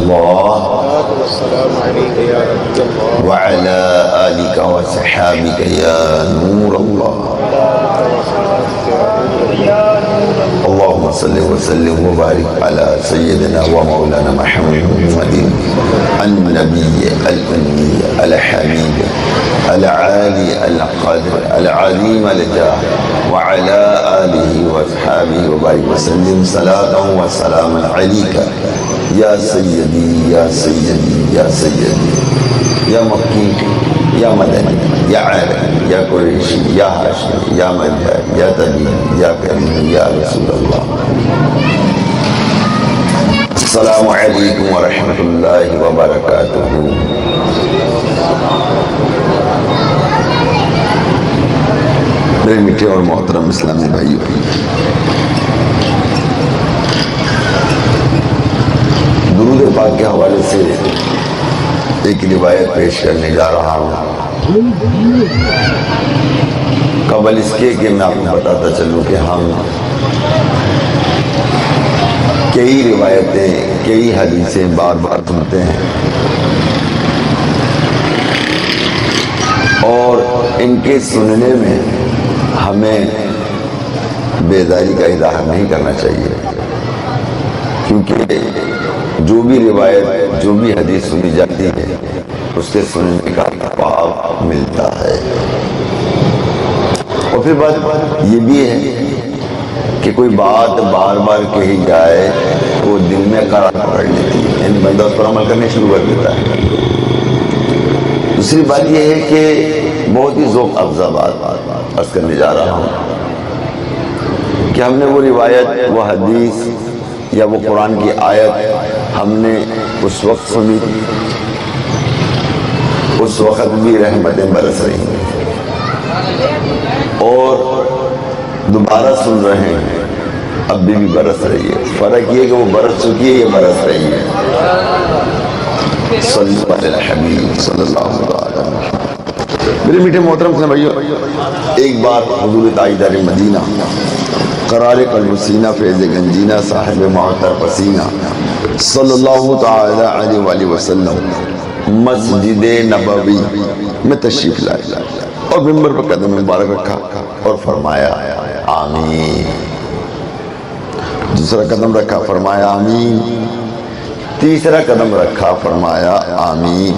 الله وعلى آلك وصحابك يا نور الله اللهم صل وسلم وبارك على سيدنا ومولانا محمد النبي الأمي الحميد العالي القدر العظيم الجاه وعلى آله وصحابه وبارك وسلم صلاة وسلام عليك یا سیدی یا سیدی یا سیدی یا مکی یا مدنی یا عربی یا قریشی یا ہاشمی یا مجھر یا طبیب یا کریم یا رسول اللہ. السلام علیکم ورحمۃ اللہ وبرکاتہ. میرے میٹھے اور محترم اسلامی بھائیو، درود پاک کے حوالے سے ایک روایت پیش کرنے جا رہا ہوں. قبل اس کے کہ میں آپ کو بتاتا چلوں کہ ہم کئی روایتیں کئی حدیثیں بار بار سنتے ہیں اور ان کے سننے میں ہمیں بیداری کا اظہار نہیں کرنا چاہیے، کیونکہ جو بھی روایت جو بھی حدیث سنی جاتی ہے اس کے سننے کا ثواب ملتا ہے. اور پھر بات یہ بھی ہے کہ کوئی بات بار بار کہی جائے تو وہ دل میں قرار پکڑ لیتی ہے، یعنی بندہ اس پر عمل کرنے شروع کر دیتا ہے. دوسری بات یہ ہے کہ بہت ہی ذوق افزا بات عرض کرنے جا رہا ہوں کہ ہم نے وہ روایت وہ حدیث یا وہ قرآن کی آیت ہم نے اس وقت سنی، اس وقت بھی رحمتیں برس رہی ہیں اور دوبارہ سن رہے ہیں، اب بھی برس رہی ہے. فرق یہ کہ وہ برس چکی ہے، یہ برس رہی ہے. صلی اللہ علیہ الحبیب صلی اللہ علیہ وسلم. میرے میٹھے محترم سے بھائیو، ایک بار حضور تاجدار مدینہ قرار قلب سینہ فیض گنجینہ صاحب معطر پسینہ صلی اللہ تعالی علیہ وآلہ وسلم مسجد نبوی میں تشریف لائے اور منبر پر قدم مبارک رکھا اور فرمایا آمین. دوسرا قدم رکھا فرمایا آمین. تیسرا قدم رکھا فرمایا آمین.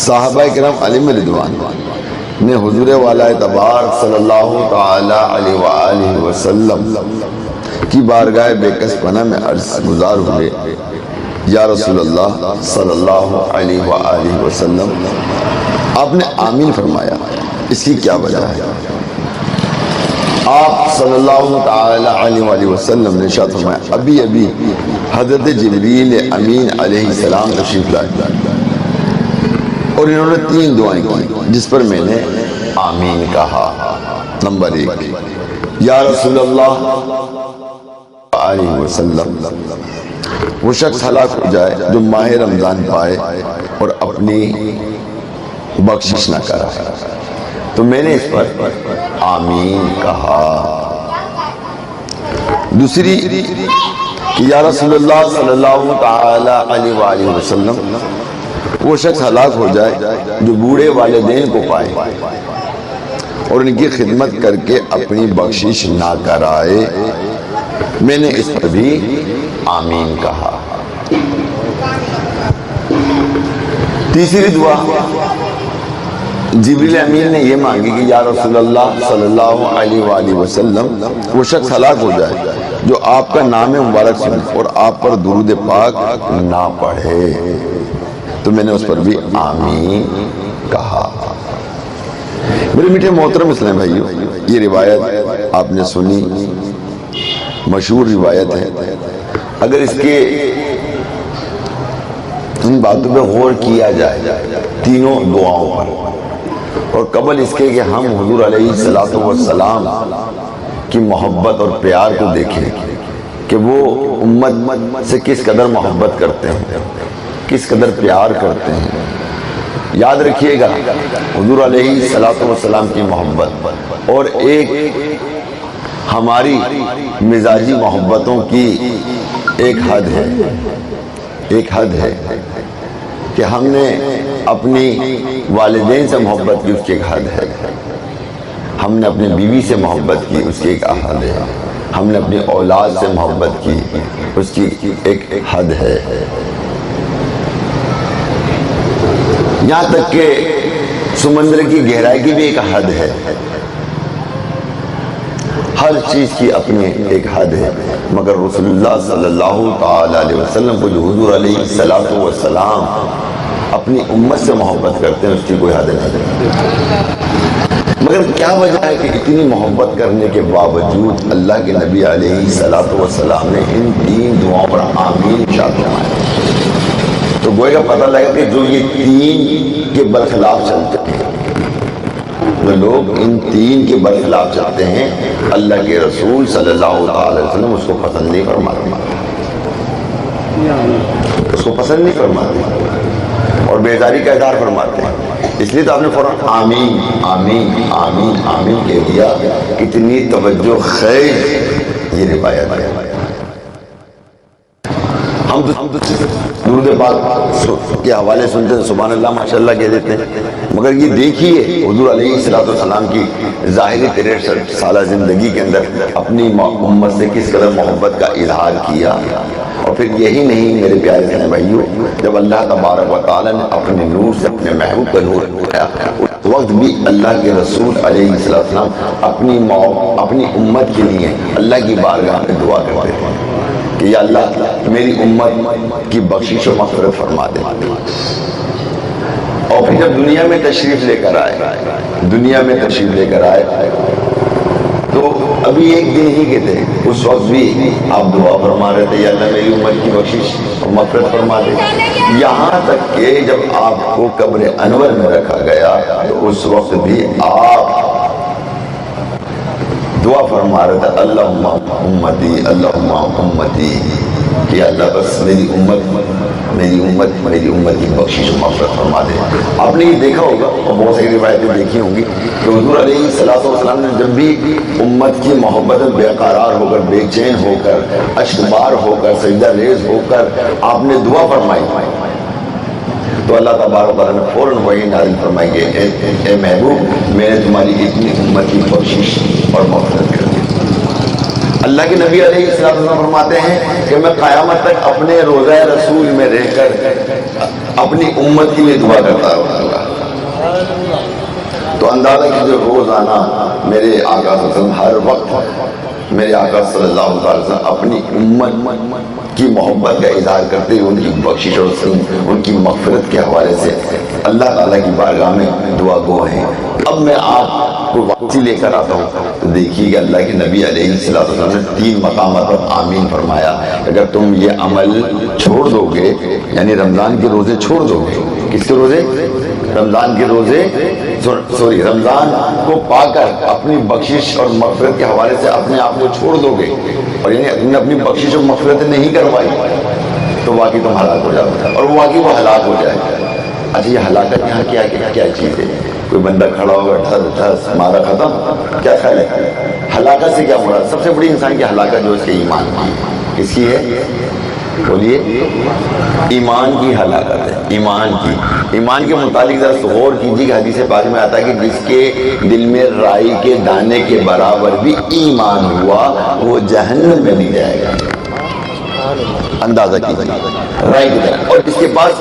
صحابہ کرام علیہم رضوان نے حضور والا اعتبار صلی اللہ تعالی علیہ وآلہ وسلم کی بارگاہ بے کس پناہ میں عرض گزار ہوئے، یا رسول اللہ صلی اللہ علیہ وآلہ وسلم آپ نے آمین فرمایا، اس کی کیا وجہ ہے؟ آپ صلی اللہ تعالی علیہ وآلہ وسلم نے ارشاد فرمایا ابھی ابھی حضرت جبریل امین علیہ السلام تشریف لائے اور انہوں نے 3 دعائیں کی جس پر میں نے آمین کہا. نمبر 1، یا رسول اللہ علیہ وسلم وہ شخص ہلاک ہو جائے جو ماہ رمضان پائے اور اپنی بخشش نہ کرا، تو میں نے اس پر آمین کہا. دوسری کہ یا رسول اللہ صلی اللہ تعالی علیہ وآلہ وسلم وہ شخص ہلاک ہو جائے جو بوڑھے والدین کو پائے اور ان کی خدمت کر کے اپنی بخشش نہ کرائے، میں نے اس پر بھی آمین کہا. تیسری دعا جبریل امین نے یہ مانگی کہ یا رسول اللہ صلی اللہ علیہ وآلہ وسلم وہ شخص ہلاک ہو جائے جو آپ کا نام مبارک سنے اور آپ پر درود پاک نہ پڑھے، تو میں نے اس پر بھی آمین کہا. میرے میٹھے محترم اسلام بھائیو، یہ روایت آپ نے سنی، مشہور روایت ہے. اگر اس کے ان باتوں پہ غور کیا جائے تینوں دعاؤں پر، اور قبل اس کے کہ ہم حضور علیہ السلام کی محبت اور پیار کو دیکھیں کہ وہ امت سے کس قدر محبت کرتے ہیں، کس قدر پیار کرتے ہیں. یاد رکھیے گا حضور علیہ السلام کی محبت اور ایک ہماری مزاجی محبتوں کی ایک حد ہے. ایک حد ہے کہ ہم نے اپنی والدین سے محبت کی، اس کی ایک حد ہے. ہم نے اپنی بیوی سے محبت کی، اس کی ایک حد ہے. ہم نے اپنی اولاد سے محبت کی، اس کی ایک حد ہے. یہاں تک کہ سمندر کی گہرائی کی بھی ایک حد ہے. ہر چیز کی اپنی ایک حد ہے. مگر رسول اللہ صلی اللہ تعالی علیہ وسلم کو جو حضور علیہ السلام اپنی امت سے محبت کرتے ہیں، اس کی کوئی حد نہیں. مگر کیا وجہ ہے کہ اتنی محبت کرنے کے باوجود اللہ کے نبی علیہ السلام نے ان 3 دعاؤں پر آمین ارشاد فرمایا؟ تو گویا پتہ لگا کہ جو یہ 3 کے برخلاف چلتے ہیں، جو لوگ ان 3 کے برخلاف چلتے ہیں، اللہ کے رسول صلی اللہ علیہ وسلم اس کو پسند نہیں فرماتے، اس کو پسند نہیں فرماتے اور بیزاری کا اظہار فرماتے ہیں. اس لیے تو آپ نے فوراً آمین آمین آمین آمین کہہ دیا. کتنی توجہ خیز یہ روایت ہے. ہم تو درود پاک کے حوالے سنتے ہیں، سبحان اللہ ماشاء اللہ کہہ دیتے ہیں. مگر یہ دیکھیے حضور علیہ السلام کی ظاہری 63 سالہ زندگی کے اندر اپنی امت سے کس قدر محبت کا اظہار کیا. اور پھر یہی نہیں میرے پیارے بہن بھائیوں، جب اللہ تبارک و تعالیٰ نے اپنے نور سے اپنے محبوب کا نور اٹھایا، اس وقت بھی اللہ کے رسول علیہ السلام اپنی امت کے لیے اللہ کی بارگاہ میں دعا کرتے ہیں کہ یا اللہ میری امت کی بخشش و مغفرت فرما دے. اور پھر جب دنیا میں تشریف لے کر آئے تو ابھی ایک دن ہی کے تھے، اس وقت بھی آپ دعا فرما رہے تھے یا اللہ میری امت کی بخشش اور مغفرت فرما دے. یہاں تک کہ جب آپ کو قبر انور میں رکھا گیا تو اس وقت بھی آپ دعا فرما رہے تھے اللہم امتی کہ اللہ بس میری امت کی بخشش و مغفرت فرما دے. آپ نے یہ دیکھا ہوگا اور بہت ساری روایتیں دیکھی ہوں گی کہ حضور علیہ السلام نے جب بھی امت کی محبت میں بے قرار ہو کر، بے چین ہو کر، اشکبار ہو کر، سجدہ ریز ہو کر آپ نے دعا فرمائی تو اللہ تبارک و تعالیٰ نے فوراً وحی نازل فرمائی کہ اے محبوب میں نے تمہاری اتنی امت کی بخشش اور مغفرت کر دی. اللہ کے نبی علیہ السلام فرماتے ہیں کہ میں قیامت تک اپنے روضہ رسول میں رہ کر اپنی امت کے لیے دعا کرتا رہوں گا. تو اندازہ کیجیے روزانہ میرے آقا صلی اللہ علیہ وسلم ہر وقت میرے آقا صلی اللہ علیہ وسلم اپنی امت کی محبت کا اظہار کرتے ہوئے ان کی بخشش اور ان کی مغفرت کے حوالے سے اللہ تعالیٰ کی بارگاہ میں دعا گو ہیں. اب میں آپ کو واپسی لے کر آتا ہوں تو دیکھیے کہ اللہ کے نبی علیہ السلام نے 3 مقامات پر آمین فرمایا. اگر تم یہ عمل چھوڑ دو گے، یعنی رمضان کے روزے چھوڑ دو گے، کس کے روزے؟ رمضان کے روزے، رمضان کو پا کر اپنی بخشش اور مغفرت کے حوالے سے اپنے آپ کو چھوڑ دو گے اور یعنی تم نے اپنی بخشش اور مغفرت نہیں کروائی تو واقعی تم ہلاک ہو جاؤ گے اور واقعی وہ ہلاک ہو جائے گا. اچھا یہ ہلاکت یہاں کیا چیز ہے؟ کوئی بندہ کھڑا ہوگا ٹھس مارا ختم، کیا خیال ہے؟ ہلاکت سے کیا مراد؟ سب سے بڑی انسان کی ہلاکت جو اس کے ایمان کی، کس کی ہے؟ بولیے. ایمان کی ہلاکت ہے. ایمان کے متعلق ذرا غور کیجیے کہ حدیث پاک میں آتا ہے کہ جس کے دل میں رائی کے دانے کے برابر بھی ایمان ہوا وہ جہنم میں نہیں جائے گا. اندازہ کیجیے رائی کی طرح. اور اس کے پاس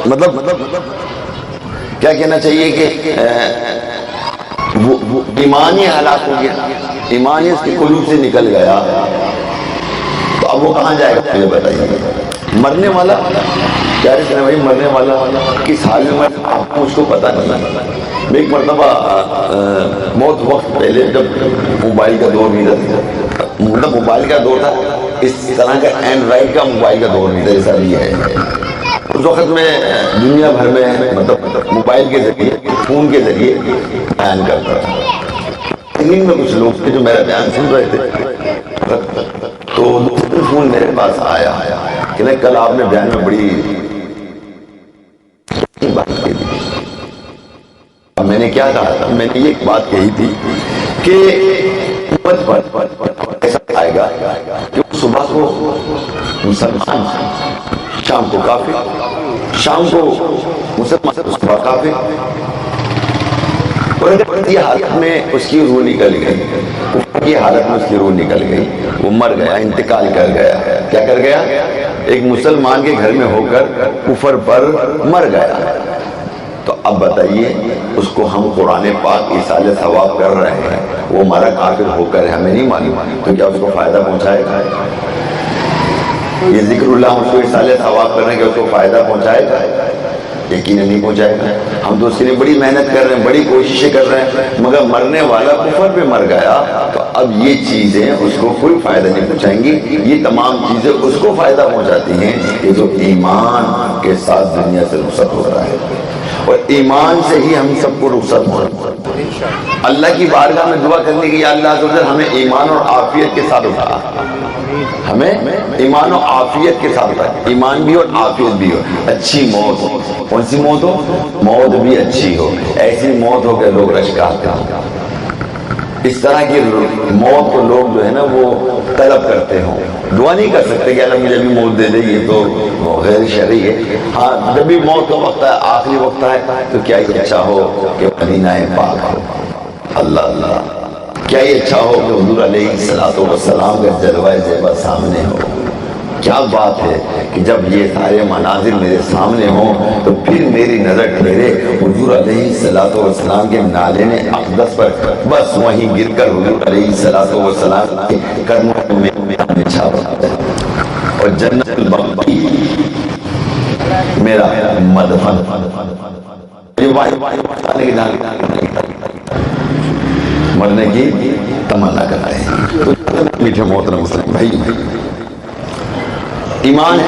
مطلب کیا کہنا چاہیے کہ وہ ایمان ہی ہلاک ہو گیا، ایمان ہی اس کے قلوب سے نکل گیا. تو اب وہ کہاں جائے گا مجھے بتائیے. مرنے والا کیا رہتے ہیں بھائی، مرنے والا کس حال میں آپ کو اس کو پتہ نہیں. میں ایک مرتبہ بہت وقت پہلے جب موبائل کا دور نہیں تھا، مطلب موبائل کا دور تھا اس طرح کا اینڈرائڈ کا موبائل کا دور نہیں تھا جیسا بھی ہے، اس وقت میں دنیا بھر میں مطلب موبائل کے ذریعے، فون کے ذریعے بیان کرتا تھا. ان میں کچھ لوگ تھے جو میرا بیان سن رہے تھے تو دوسرے فون میرے پاس آیا کہ نہیں کل آپ نے بیان میں بڑی بات کی تھی. اب میں نے کیا کہا تھا؟ میں نے یہ بات کہی تھی کہ امت پر ایسا آئے گا کہ صبح کو مسلمان شام کو کافر، شام کو مسلمان، صبح کافر. کی حالت میں اس کی روح نکل گئی، کفر کی حالت میں اس کی روح نکل گئی، وہ مر گیا، انتقال کر گیا. کیا کر گیا؟ ایک مسلمان کے گھر میں ہو کر کفر پر مر گیا. تو اب بتائیے اس کو ہم قرآن پاک ایصال ثواب کر رہے ہیں، وہ مرا کافر ہو کر ہمیں نہیں معلوم، تو کیا اس کو فائدہ پہنچائے گا؟ یہ ذکر اللہ ہم اس کو ایصال ثواب کر رہے ہیں کہ اس کو فائدہ پہنچائے گا؟ یقیناً نہیں پہنچائے گا. ہم تو اس کے لیے بڑی محنت کر رہے ہیں، بڑی کوششیں کر رہے ہیں، مگر مرنے والا کفر پہ مر گیا. تو اب یہ چیزیں اس کو کوئی فائدہ نہیں پہنچائیں گی. یہ تمام چیزیں اس کو فائدہ پہنچاتی ہیں کہ جو ایمان کے ساتھ دنیا سے رخصت ہو رہا ہے، اور ایمان سے ہی ہم سب کو رخصت ہونا. اللہ کی بارگاہ میں دعا کرنے کی، یا اللہ عز و جل ہمیں ایمان اور عافیت کے ساتھ اٹھا، ہمیں ایمان و عافیت کے ساتھ اٹھا، ایمان بھی اور عافیت بھی ہو، اچھی موت ہو. کون سی موت ہو؟ موت بھی اچھی ہو، ایسی موت ہو کہ لوگ رشکاتے ہوں. اس طرح کی موت کو لوگ جو ہے نا وہ طلب کرتے ہوں. دعا نہیں کر سکتے کہ اللہ مجھے بھی موت دے دے، یہ تو غیر شرعی ہے. ہاں جب بھی موت کا وقت ہے، آخری وقت ہے، تو کیا یہ اچھا ہو کہ مدینہ پاک ہو. اللہ اللہ، کیا یہ اچھا ہو کہ حضور علیہ السلام کا جلوہ زیبا سامنے ہو. کیا بات ہے کہ جب یہ سارے مناظر میرے سامنے ہوں تو پھر میری نظر ٹھہرے حضور علیہ السلام کے نالے اقدس پر، بس وہیں گر کر حضور علیہ السلام کے قدموں میں چھاپ جائے، اور جنت البقیع میرا مدفن. مرنے کی تمنا کرتے ہیں. میٹھے محترم مسلم بھائی، ایمان ہے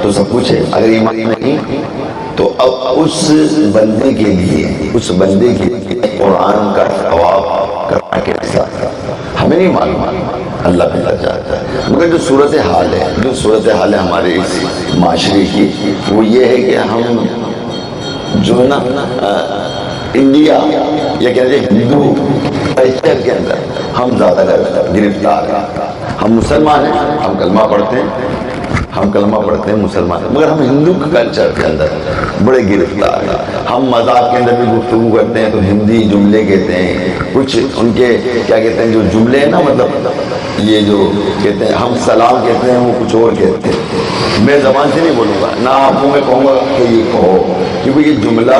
تو سب کچھ ہے، اگر ایمان نہیں تو اب اس بندے کے لیے قرآن کا ثواب کرنا کیسا ہمیں نہیں معلوم، اللہ بہتر جانتا ہے. مگر جو صورتحال ہے ہمارے اس معاشرے کی، وہ یہ ہے کہ ہم جو ہے نا انڈیا یا کہتے ہیں ہندو کلچر کے اندر ہم زیادہ گرفتار ہیں. ہم مسلمان ہیں، ہم کلمہ پڑھتے ہیں مسلمان ہیں، مگر ہم ہندو کلچر کے اندر بڑے گرفتار ہیں. ہم مذاق کے اندر بھی گفتگو کرتے ہیں تو ہندی جملے کہتے ہیں، کچھ ان کے کیا کہتے ہیں جو جملے ہیں نا، مطلب یہ جو کہتے ہیں ہم سلام کہتے ہیں وہ کچھ اور کہتے ہیں. میں زبان سے نہیں بولوں گا، نہ آپ کو میں کہوں گا کہ یہ کہو، کیونکہ یہ جملہ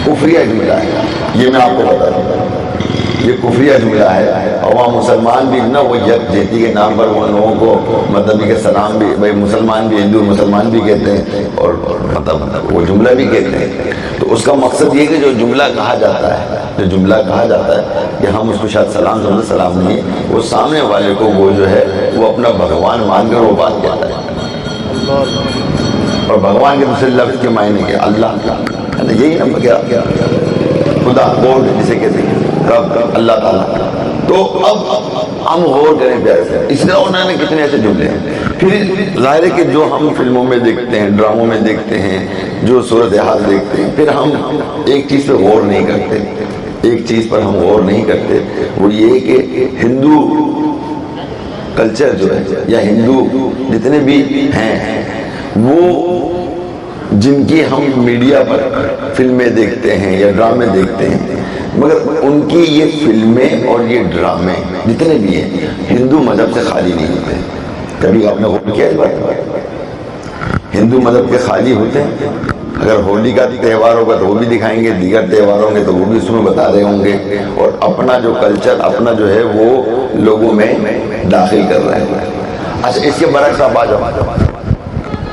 کفریہ جملہ ہے. یہ میں آپ کو بتا دوں، یہ کفریہ جملہ ہے. اور وہاں مسلمان بھی نا وہ یکجہتی کے نام پر وہ لوگوں کو مطلب کہ سلام بھی بھائی مسلمان بھی، ہندو مسلمان بھی کہتے ہیں، اور مطلب وہ جملہ بھی کہتے ہیں. تو اس کا مقصد یہ کہ جو جملہ کہا جاتا ہے کہ ہم اس کو شاید سلام نہیں، وہ سامنے والے کو وہ جو ہے وہ اپنا بھگوان مان کر وہ بات کہتا ہے. اور بھگوان کے دوسرے لفظ کے معنی کہ اللہ، یہی نا کیا خدا، گوڈ جسے کہتے ہیں، رب، اللہ تعالیٰ. تو اب ہم غور کریں پیارے سے، اس طرح انہوں نے کتنے ایسے جملے ہیں. پھر ظاہر ہے کہ جو ہم فلموں میں دیکھتے ہیں، ڈراموں میں دیکھتے ہیں، جو صورتحال دیکھتے ہیں، پھر ہم ایک چیز پہ غور نہیں کرتے. وہ یہ کہ ہندو کلچر جو ہے یا ہندو جتنے بھی ہیں، وہ جن کی ہم میڈیا پر فلمیں دیکھتے ہیں یا ڈرامے دیکھتے ہیں، مگر ان کی یہ فلمیں اور یہ ڈرامے جتنے بھی ہیں ہندو مذہب سے خالی نہیں ہوتے. کبھی آپ نے غور کیا اس بات؟ ہندو مذہب کے خالی ہوتے ہیں. اگر ہولی کا تہوار ہوگا تو وہ بھی دکھائیں گے، دیگر تہوار ہوں گے تو وہ بھی اس میں بتا رہے ہوں گے، اور اپنا جو کلچر، اپنا جو ہے وہ لوگوں میں داخل کر رہے ہیں. اچھا، اس کے برعکس آپ آ جاؤ،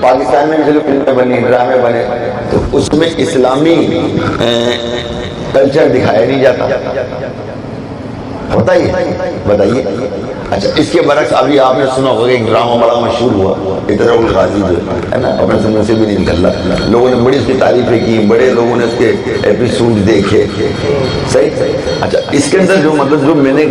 پاکستان میں بھی فلمیں بنی، ڈرامے بنے، تو اس میں اسلامی کلچر دکھایا نہیں جاتا. بتائیے. اچھا، اس کے برعکس ابھی آپ نے سنا ہوگا ایک ڈرامہ بڑا مشہور ہوا، اطراء الغازی جو ہے نا، اپنے سمجھ سے بھی نہیں نکل رہا. لوگوں نے بڑی اس کی تعریفیں کی، بڑے لوگوں نے اس کے ایپیسوڈ دیکھے. صحیح. اچھا، اس کے اندر جو میں نے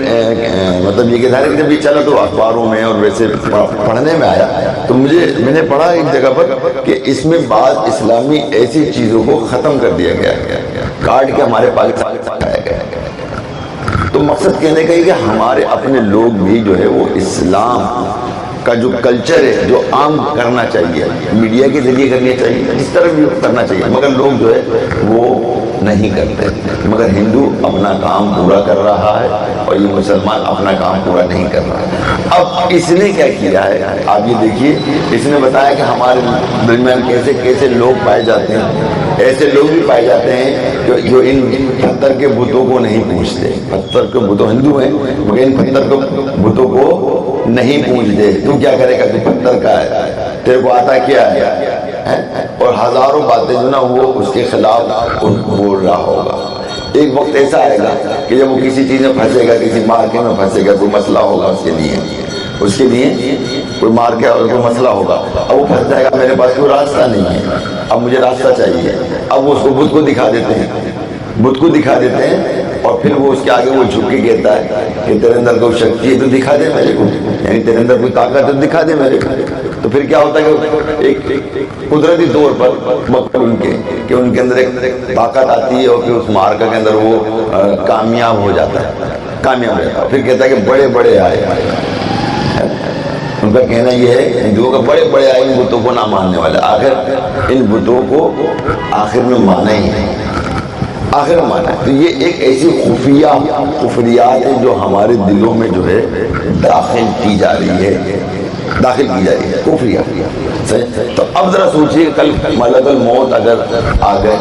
مطلب یہ کہ ظاہر جب یہ چلا تو اخباروں میں اور ویسے پڑھنے میں آیا، تو میں نے پڑھا ایک جگہ پر کہ اس میں بعض اسلامی ایسی چیزوں کو ختم کر دیا گیا، کاٹ کے ہمارے پاکستان میں پایا گیا. تو مقصد کہنے کا یہ کہ ہمارے اپنے لوگ بھی جو ہے وہ اسلام کا جو کلچر ہے جو عام کرنا چاہیے، میڈیا کے ذریعے کرنا چاہیے، اس طرح بھی کرنا چاہیے، مگر لوگ جو ہے وہ نہیں کرتے۔ مگر ہندو اپنا کام پورا کر رہا ہے اور یہ مسلمان اپنا کام پورا نہیں کر رہا ہے۔ اب اس نے کیا کیا ہے، آپ یہ دیکھیے، اس نے بتایا کہ ہمارے درمیان کیسے کیسے لوگ پائے جاتے ہیں، ایسے لوگ بھی پائے جاتے ہیں جو ان پتھر کے بتوں کو نہیں پوجتے۔ پتھر کے بتوں ہندو ہیں مگر ان پتھر کے بتوں کو نہیں پوجتے۔ تو کیا کرے گا، تو پتھر کا ہے، تیرے کو آتا کیا ہے، اور ہزاروں باتیں جو نا وہ اس کے خلاف بول رہا ہوگا۔ ایک وقت ایسا آئے گا کہ جب وہ کسی چیز میں پھنسے گا، کسی مارکے میں پھنسے گا، کوئی مسئلہ ہوگا اس کے لیے کوئی مارکے اور کوئی مسئلہ ہوگا، اب وہ پھنس جائے گا، میرے پاس کوئی راستہ نہیں ہے، اب مجھے راستہ چاہیے۔ اب وہ اس کو بت کو دکھا دیتے ہیں اور پھر وہ اس کے آگے وہ جھک کے کہتا ہے کہ تیرے اندر کوئی شکتی ہے تو دکھا دے میرے کو، یعنی تیرے اندر کوئی طاقت ہے تو دکھا دے میرے کو۔ تو پھر کیا ہوتا ہے کہ ایک قدرتی طور پر ان کے اندر ایک طاقت آتی ہے اور پھر اس مارکہ کے اندر وہ کامیاب ہو جاتا ہے۔ پھر کہتا ہے کہ بڑے بڑے آئے، ان کا کہنا یہ ہے ہندوؤں کا، بڑے بڑے آئے ان بتوں کو نہ ماننے والے، آخر ان بتوں کو آخر میں مانا ہی نہیں، آخر میں مانا ہے۔ تو یہ ایک ایسی خفیہ کفریات ہے جو ہمارے دلوں میں جو ہے داخل کی جا رہی ہے کفریہ۔ تو اب ذرا سوچئے، کل ملک الموت اگر آ گئے،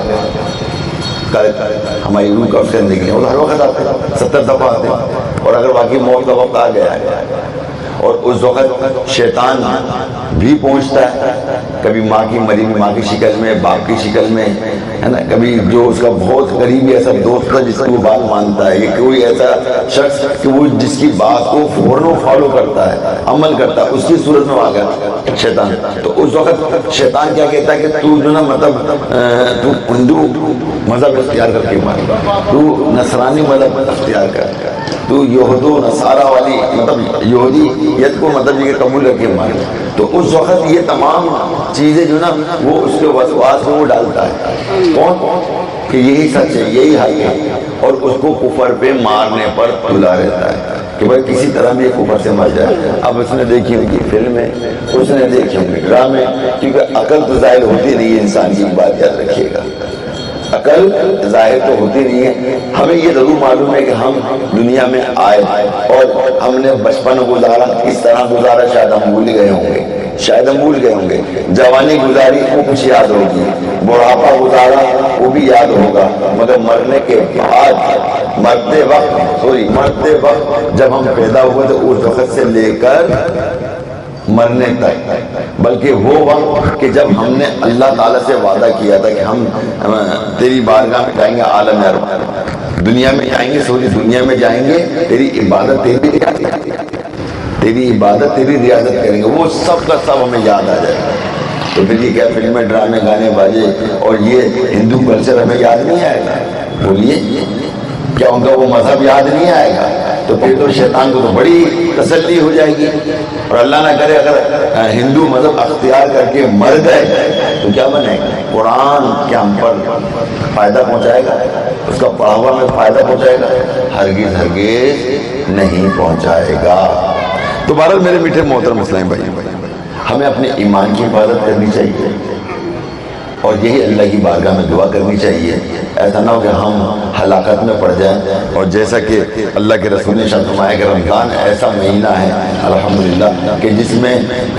ہماری روح کا زندگی ہے، وہ ہر وقت آتے ہیں، 70 دفعہ آتے ہیں، اور اگر واقعی موت کا وقت آ گیا ہے اور اس وقت شیطان بھی پہنچتا ہے، کبھی ماں کی مری ہوئی ماں کی شکل میں، باپ کی شکل میں، ہے نا، کبھی جو اس کا بہت قریبی ایسا دوست ہے جس کی وہ بات مانتا ہے، یا کوئی ایسا شخص کہ وہ جس کی بات کو فوراً فالو کرتا ہے، عمل کرتا ہے، اس کی صورت میں آ گیا شیطان۔ تو اس وقت شیطان کیا کہتا ہے کہ تو جو نا مطلب تو ہندو مذہب اختیار کر کے مار، تو نصرانی مذہب اختیار کر، تو یہود و نصارہ والی مطلب یہودیت کو مطلب یہ قبول کر کے مار۔ تو اس وقت یہ تمام چیزیں جو نا وہ اس کے وسواس کو وہ ڈالتا ہے، کون کہ یہی سچ ہے، یہی حق ہے، اور اس کو کفر پہ مارنے پر تلا رہتا ہے کہ بھائی کسی طرح بھی کفر سے مر جائے۔ اب اس نے دیکھی ان کی فلمیں، اس نے دیکھی ان کے ڈرامے، کیونکہ عقل تو ظاہر ہوتی نہیں ہے انسان کی، بات یاد رکھیے گا، عقل ظاہر تو ہوتی نہیں ہے۔ ہمیں یہ ضرور معلوم ہے کہ ہم دنیا میں آئے اور ہم نے بچپن گزارا، کس طرح گزارا شاید ہم بھول گئے ہوں گے، جوانی گزاری وہ کچھ یاد ہوگی، بڑھاپا گزارا وہ بھی یاد ہوگا، مگر مرنے کے بعد مرتے وقت جب ہم پیدا ہوئے تو اس وقت سے لے کر مرنے تک، بلکہ وہ وقت کہ جب ہم نے اللہ تعالیٰ سے وعدہ کیا تھا کہ ہم تیری بارگاہ میں جائیں گے، عالم ارواح دنیا میں جائیں گے، سوری دنیا میں جائیں گے، تیری عبادت تیری ریاضت کریں گے، وہ سب کا سب ہمیں یاد آ جائے گا۔ تو پھر یہ کیا فلمیں، ڈرامے، گانے باجے اور یہ ہندو کلچر ہمیں یاد نہیں آئے گا؟ بولیے، کیا ان کا وہ مذہب یاد نہیں آئے گا؟ تو پھر تو شیطان کو تو بڑی تسلی ہو جائے گی، اور اللہ نہ کرے اگر ہندو مذہب اختیار کر کے مر گئے تو کیا بنے گا؟ قرآن کیا ہم پر فائدہ پہنچائے گا؟ اس کا پڑھا ہوا میں فائدہ پہنچائے گا؟ ہرگز نہیں پہنچائے گا۔ تو بہرحال میرے میٹھے محترم اسلام بھائی، ہمیں اپنے ایمان کی حفاظت کرنی چاہیے اور یہی اللہ کی بارگاہ میں دعا کرنی چاہیے، ایسا نہ ہو کہ ہم ہلاکت میں پڑ جائیں۔ اور جیسا کہ اللہ کے رسول نے ارشاد فرمایا کہ رمضان ایسا مہینہ ہے الحمدللہ کہ جس میں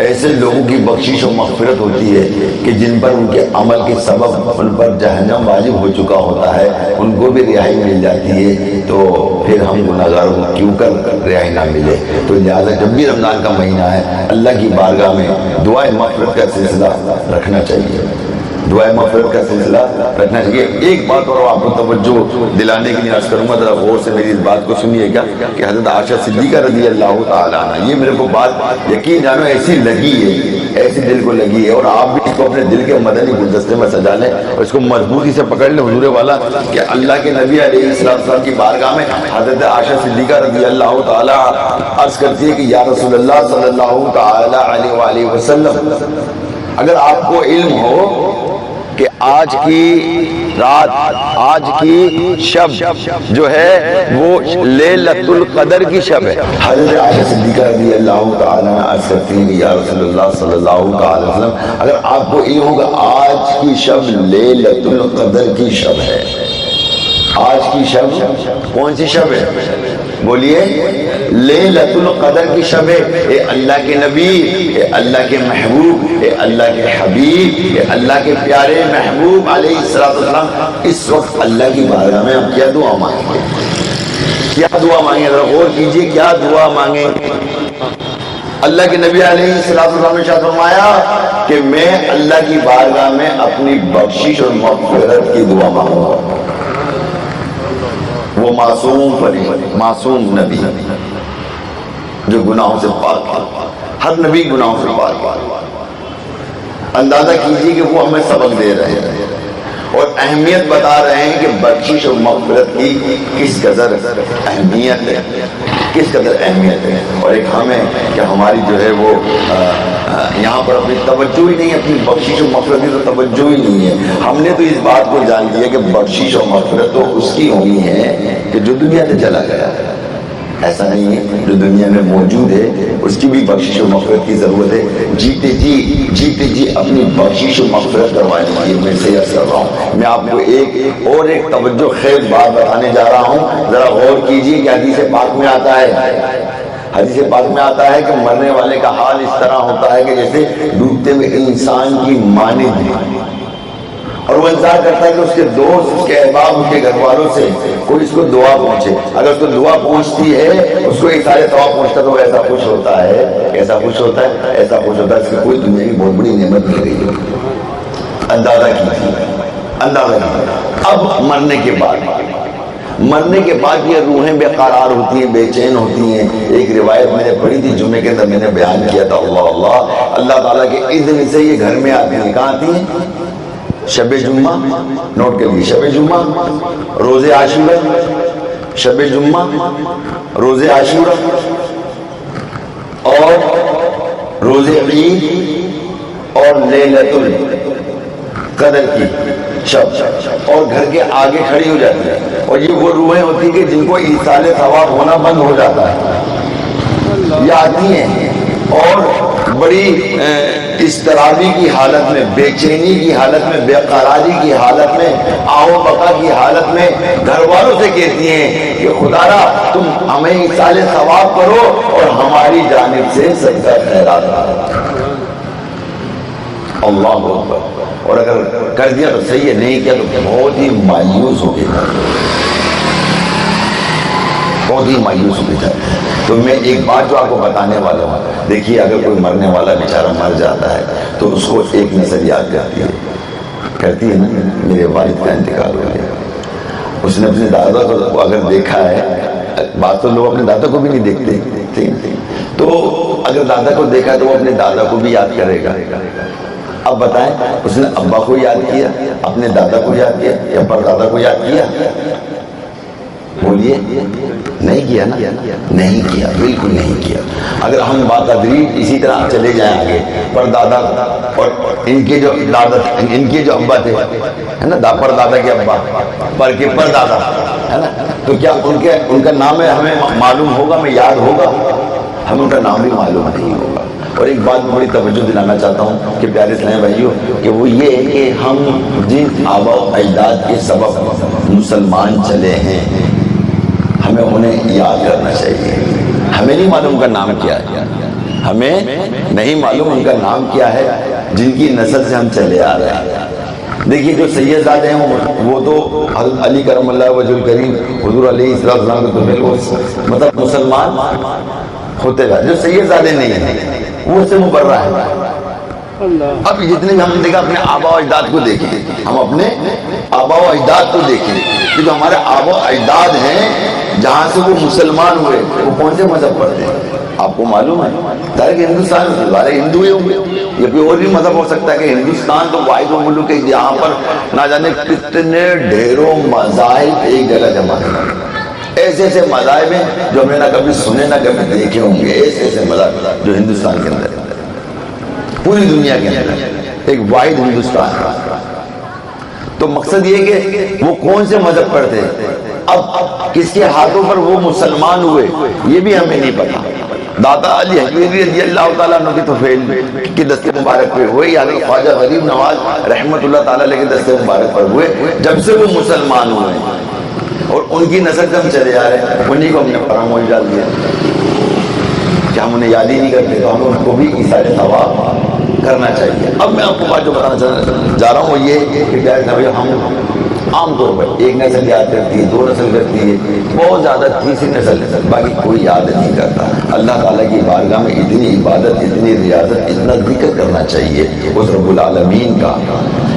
ایسے لوگوں کی بخشش و مغفرت ہوتی ہے کہ جن پر ان کے عمل کے سبب ان پر جہنم واجب ہو چکا ہوتا ہے، ان کو بھی رہائی مل جاتی ہے، تو پھر ہم گناہگاروں کو کیوں کر رہائی نہ ملے؟ تو لہٰذا جب بھی رمضان کا مہینہ ہے اللہ کی بارگاہ میں دعائے مغفرت کا سلسلہ رکھنا چاہیے، دعائے مغفرت کا سلسلہ رکھنا چاہیے۔ ایک بات اور آپ کو توجہ دلانے کی نیاز کروں گا، ذرا غور سے میری اس بات کو سنیے گا کہ حضرت عائشہ صدیقہ رضی اللہ تعالیٰ عنہ، یہ میرے کو بات یقین جانو ایسی لگی ہے، ایسی دل کو لگی ہے، اور آپ بھی اس کو اپنے دل کے مدنی گلدستے میں سجا لیں اور اس کو مضبوطی سے پکڑ لیں حضور والا، کہ اللہ کے نبی علیہ السلام کی بارگاہ میں حضرت عائشہ صدیقہ رضی اللہ تعالیٰ عرض کرتی ہے کہ یا رسول اللہ صلی اللہ تعالیٰ علیہ وآلہ وسلم، اگر آپ کو علم ہو کہ آج کی رات، آج کی شب جو ہے وہ لیلۃ القدر کی شب ہے۔ حضرت عائشہ صدیقہ رضی اللہ تعالی عنہا عرض کرتی ہیں کہ یا رسول اللہ صلی اللہ تعالی وسلم، اگر آپ کو علم ہوگا آج کی شب لیلۃ القدر کی شب ہے، آج کی شب کون سی شب ہے؟ بولیے، لیلۃ القدر کی شب ہے۔ اے اللہ کے نبی، اے اللہ کے محبوب، اے اللہ کے حبیب، اے اللہ کے پیارے محبوب علیہ السلام، اس وقت اللہ کی بارگاہ میں آپ کیا دعا مانگیں گے؟ کیا دعا مانگیں؟ ذرا غور کیجئے، کیا دعا مانگیں؟ اللہ کے نبی علیہ السلام نے ارشاد فرمایا کہ میں اللہ کی بارگاہ میں اپنی بخشش اور مغفرت کی دعا مانگوں گا۔ وہ معصوم نبی جو گناہوں سے پاک ہے، ہر نبی گناہوں سے پاک ہے۔ اندازہ کیجئے کہ وہ ہمیں سبق دے رہے ہیں اور اہمیت بتا رہے ہیں کہ بخشش اور مغفرت کی کس قدر اہمیت ہے، کس قدر اہمیت ہے۔ اور ایک ہمیں کہ ہماری جو ہے وہ یہاں پر اپنی توجہ ہی نہیں، اپنی بخشش و مغفرت کی تو توجہ ہی نہیں ہے۔ ہم نے تو اس بات کو جان لیا کہ بخشش و مغفرت تو اس کی ہونی ہے کہ جو دنیا سے چلا گیا، ایسا نہیں ہے جو دنیا میں موجود ہے اس کی بھی بخشش و مغفرت کی ضرورت ہے۔ جیتے جی اپنی بخشش و مغفرت کروانے کی میں سے عرض کر رہا ہوں۔ میں آپ کو ایک توجہ خیز بات بتانے جا رہا ہوں، ذرا غور کیجئے کہ حدیث پاک میں آتا ہے، حدیث پاک میں آتا ہے کہ مرنے والے کا حال اس طرح ہوتا ہے کہ جیسے ڈوبتے ہوئے انسان کی مانند ہے، اور وہ انتظار کرتا ہے کہ اس کے دوست، اس کے احباب، اس کے گھر والوں سے کوئی اس کو دعا پہنچے۔ اگر اس کو دعا پہنچتی ہے، اس کو اشارے ثواب پہنچتا ہے تو وہ ایسا خوش ہوتا ہے، ایسا خوش ہوتا ہے، ایسا خوش ہوتا ہے اس کی کوئی دنیا کی بہت بڑی نعمت مل گئی ہے۔ اندازہ کیجیے۔ اب مرنے کے بعد یہ روحیں بے قرار ہوتی ہیں، بے چین ہوتی ہیں۔ ایک روایت میں نے پڑھی تھی جمعے کے اندر، میں نے بیان کیا تھا، اللہ تعالیٰ کے اذن سے یہ گھر میں آتی ہیں۔ کہاں آتی ہیں؟ شب جمعہ، نوٹ کر لیجیے، شب جمعہ، روز عاشورہ، شب جمعہ، روز عاشورہ اور روز عید اور لیلۃ القدر کی شب، اور گھر کے آگے کھڑی ہو جاتی ہے۔ اور یہ وہ روحیں ہوتی ہیں کہ جن کو ایصال ثواب ہونا بند ہو جاتا ہے، یہ آتی ہیں اور بڑی اضطرابی کی حالت میں، بے چینی کی حالت میں، بے قراری کی حالت میں، آو بقا کی حالت میں گھر والوں سے کہتی ہیں کہ خدا را تم ہمیں ایصال ثواب کرو اور ہماری جانب سے صدقہ خیرات کرو۔ اللہ اکبر۔ اور اگر کر دیا تو صحیح ہے، نہیں کیا تو بہت ہی مایوس ہو گیا، بہت ہی مایوس ہو گیا۔ تو میں ایک بات جو آپ کو بتانے والا ہوں، دیکھیے اگر کوئی مرنے والا بیچارہ مر جاتا ہے تو اس کو ایک نظر یاد کرتی ہے نا، میرے والد کا انتقال ہو گیا، اس نے اپنے دادا کو اگر دیکھا ہے، بات تو لوگ اپنے دادا کو بھی نہیں دیکھتے، تو اگر دادا کو دیکھا تو وہ اپنے دادا کو بھی یاد کرے گا۔ اب بتائیں، اس نے ابا کو یاد کیا، اپنے دادا کو یاد کیا یا پردادا کو یاد کیا؟ بولیے، نہیں کیا نا، نہیں کیا، بالکل نہیں کیا۔ اگر ہم باتدریج اسی طرح چلے جائیں آگے، پردادا اور ان کے جو دادا، ان کے جو ابا تھے، ہے نا، پردادا کے ابا، پر کے پردادا، ہے نا، تو کیا ان کا نام ہمیں معلوم ہوگا، ہمیں یاد ہوگا؟ ہمیں ان کا نام بھی معلوم نہیں ہوگا۔ اور ایک بات بڑی توجہ دلانا چاہتا ہوں کہ پیارے اسلامی بھائیوں، کہ وہ یہ ہے کہ ہم جن آبا و اجداد کے سبب مسلمان چلے ہیں، ہمیں انہیں یاد کرنا چاہیے۔ ہمیں نہیں معلوم ان کا نام کیا ہے، ہمیں نہیں معلوم ان کا نام کیا ہے جن کی نسل سے ہم چلے آ رہے ہیں۔ دیکھیے جو سید زادے ہیں وہ تو حضرت علی کرم اللہ وجہ الکریم حضور علیہ السلام کے تو مطلب مسلمان ہوتے گئے۔ جو سید زادے نہیں ہیں وہ سے مبرہ ہے۔ اب جتنے بھی ہم نے دیکھا، اپنے آبا و اجداد کو دیکھیں، ہم اپنے آبا و اجداد کو دیکھیں کہ جو ہمارے آبا و اجداد ہیں جہاں سے وہ مسلمان ہوئے، وہ کون سے مذہب پڑھتے ہیں؟ آپ کو معلوم ہے کہ ہندوستان والے ہندو ہی ہوں گے، یا کوئی اور بھی مذہب ہو سکتا ہے کہ ہندوستان تو واحد و ملک ہے جہاں پر نہ جانے کتنے ڈھیروں مذاہب ایک جگہ جمع ہیں۔ ایسے ایسے مذاہب ہیں جو ہم نے نہ کبھی سنے نہ کبھی دیکھے ہوں گے، ایسے ایسے مذاہب جو ہندوستان کے اندر، پوری دنیا کے اندر ایک واحد ہندوستان ہے۔ تو مقصد یہ کہ وہ کون سے مذہب پر تھے، اب کس کے ہاتھوں پر وہ مسلمان ہوئے یہ بھی ہمیں نہیں پتا۔ داتا علی حجویری رضی اللہ تعالیٰ عنہ کی تو فیل کی دستے مبارک پہ ہوئے، یا خواجہ غریب نواز رحمت اللہ تعالیٰ علیہ کے دستے مبارک پر ہوئے، جب سے وہ مسلمان ہوئے اور ان کی نسل سے ہم چلے جا رہے ہیں، انہیں کو ہم نے فراموش ڈال دیا کہ ہم انہیں یاد ہی نہیں کرتے، تو ہمیں ان کو بھی ایثار ثواب کرنا چاہیے۔ اب میں آپ کو بات جو بتانا جا رہا ہوں وہ یہ کہ کیا ہم عام طور پر ایک نسل یاد کرتی ہے، دو نسل کرتی ہے، بہت زیادہ تیسری نسل باقی کوئی یاد نہیں کرتا۔ اللہ تعالیٰ کی بارگاہ میں اتنی عبادت، اتنی ریاضت، اتنا ذکر کرنا چاہیے اس رب العالمین کا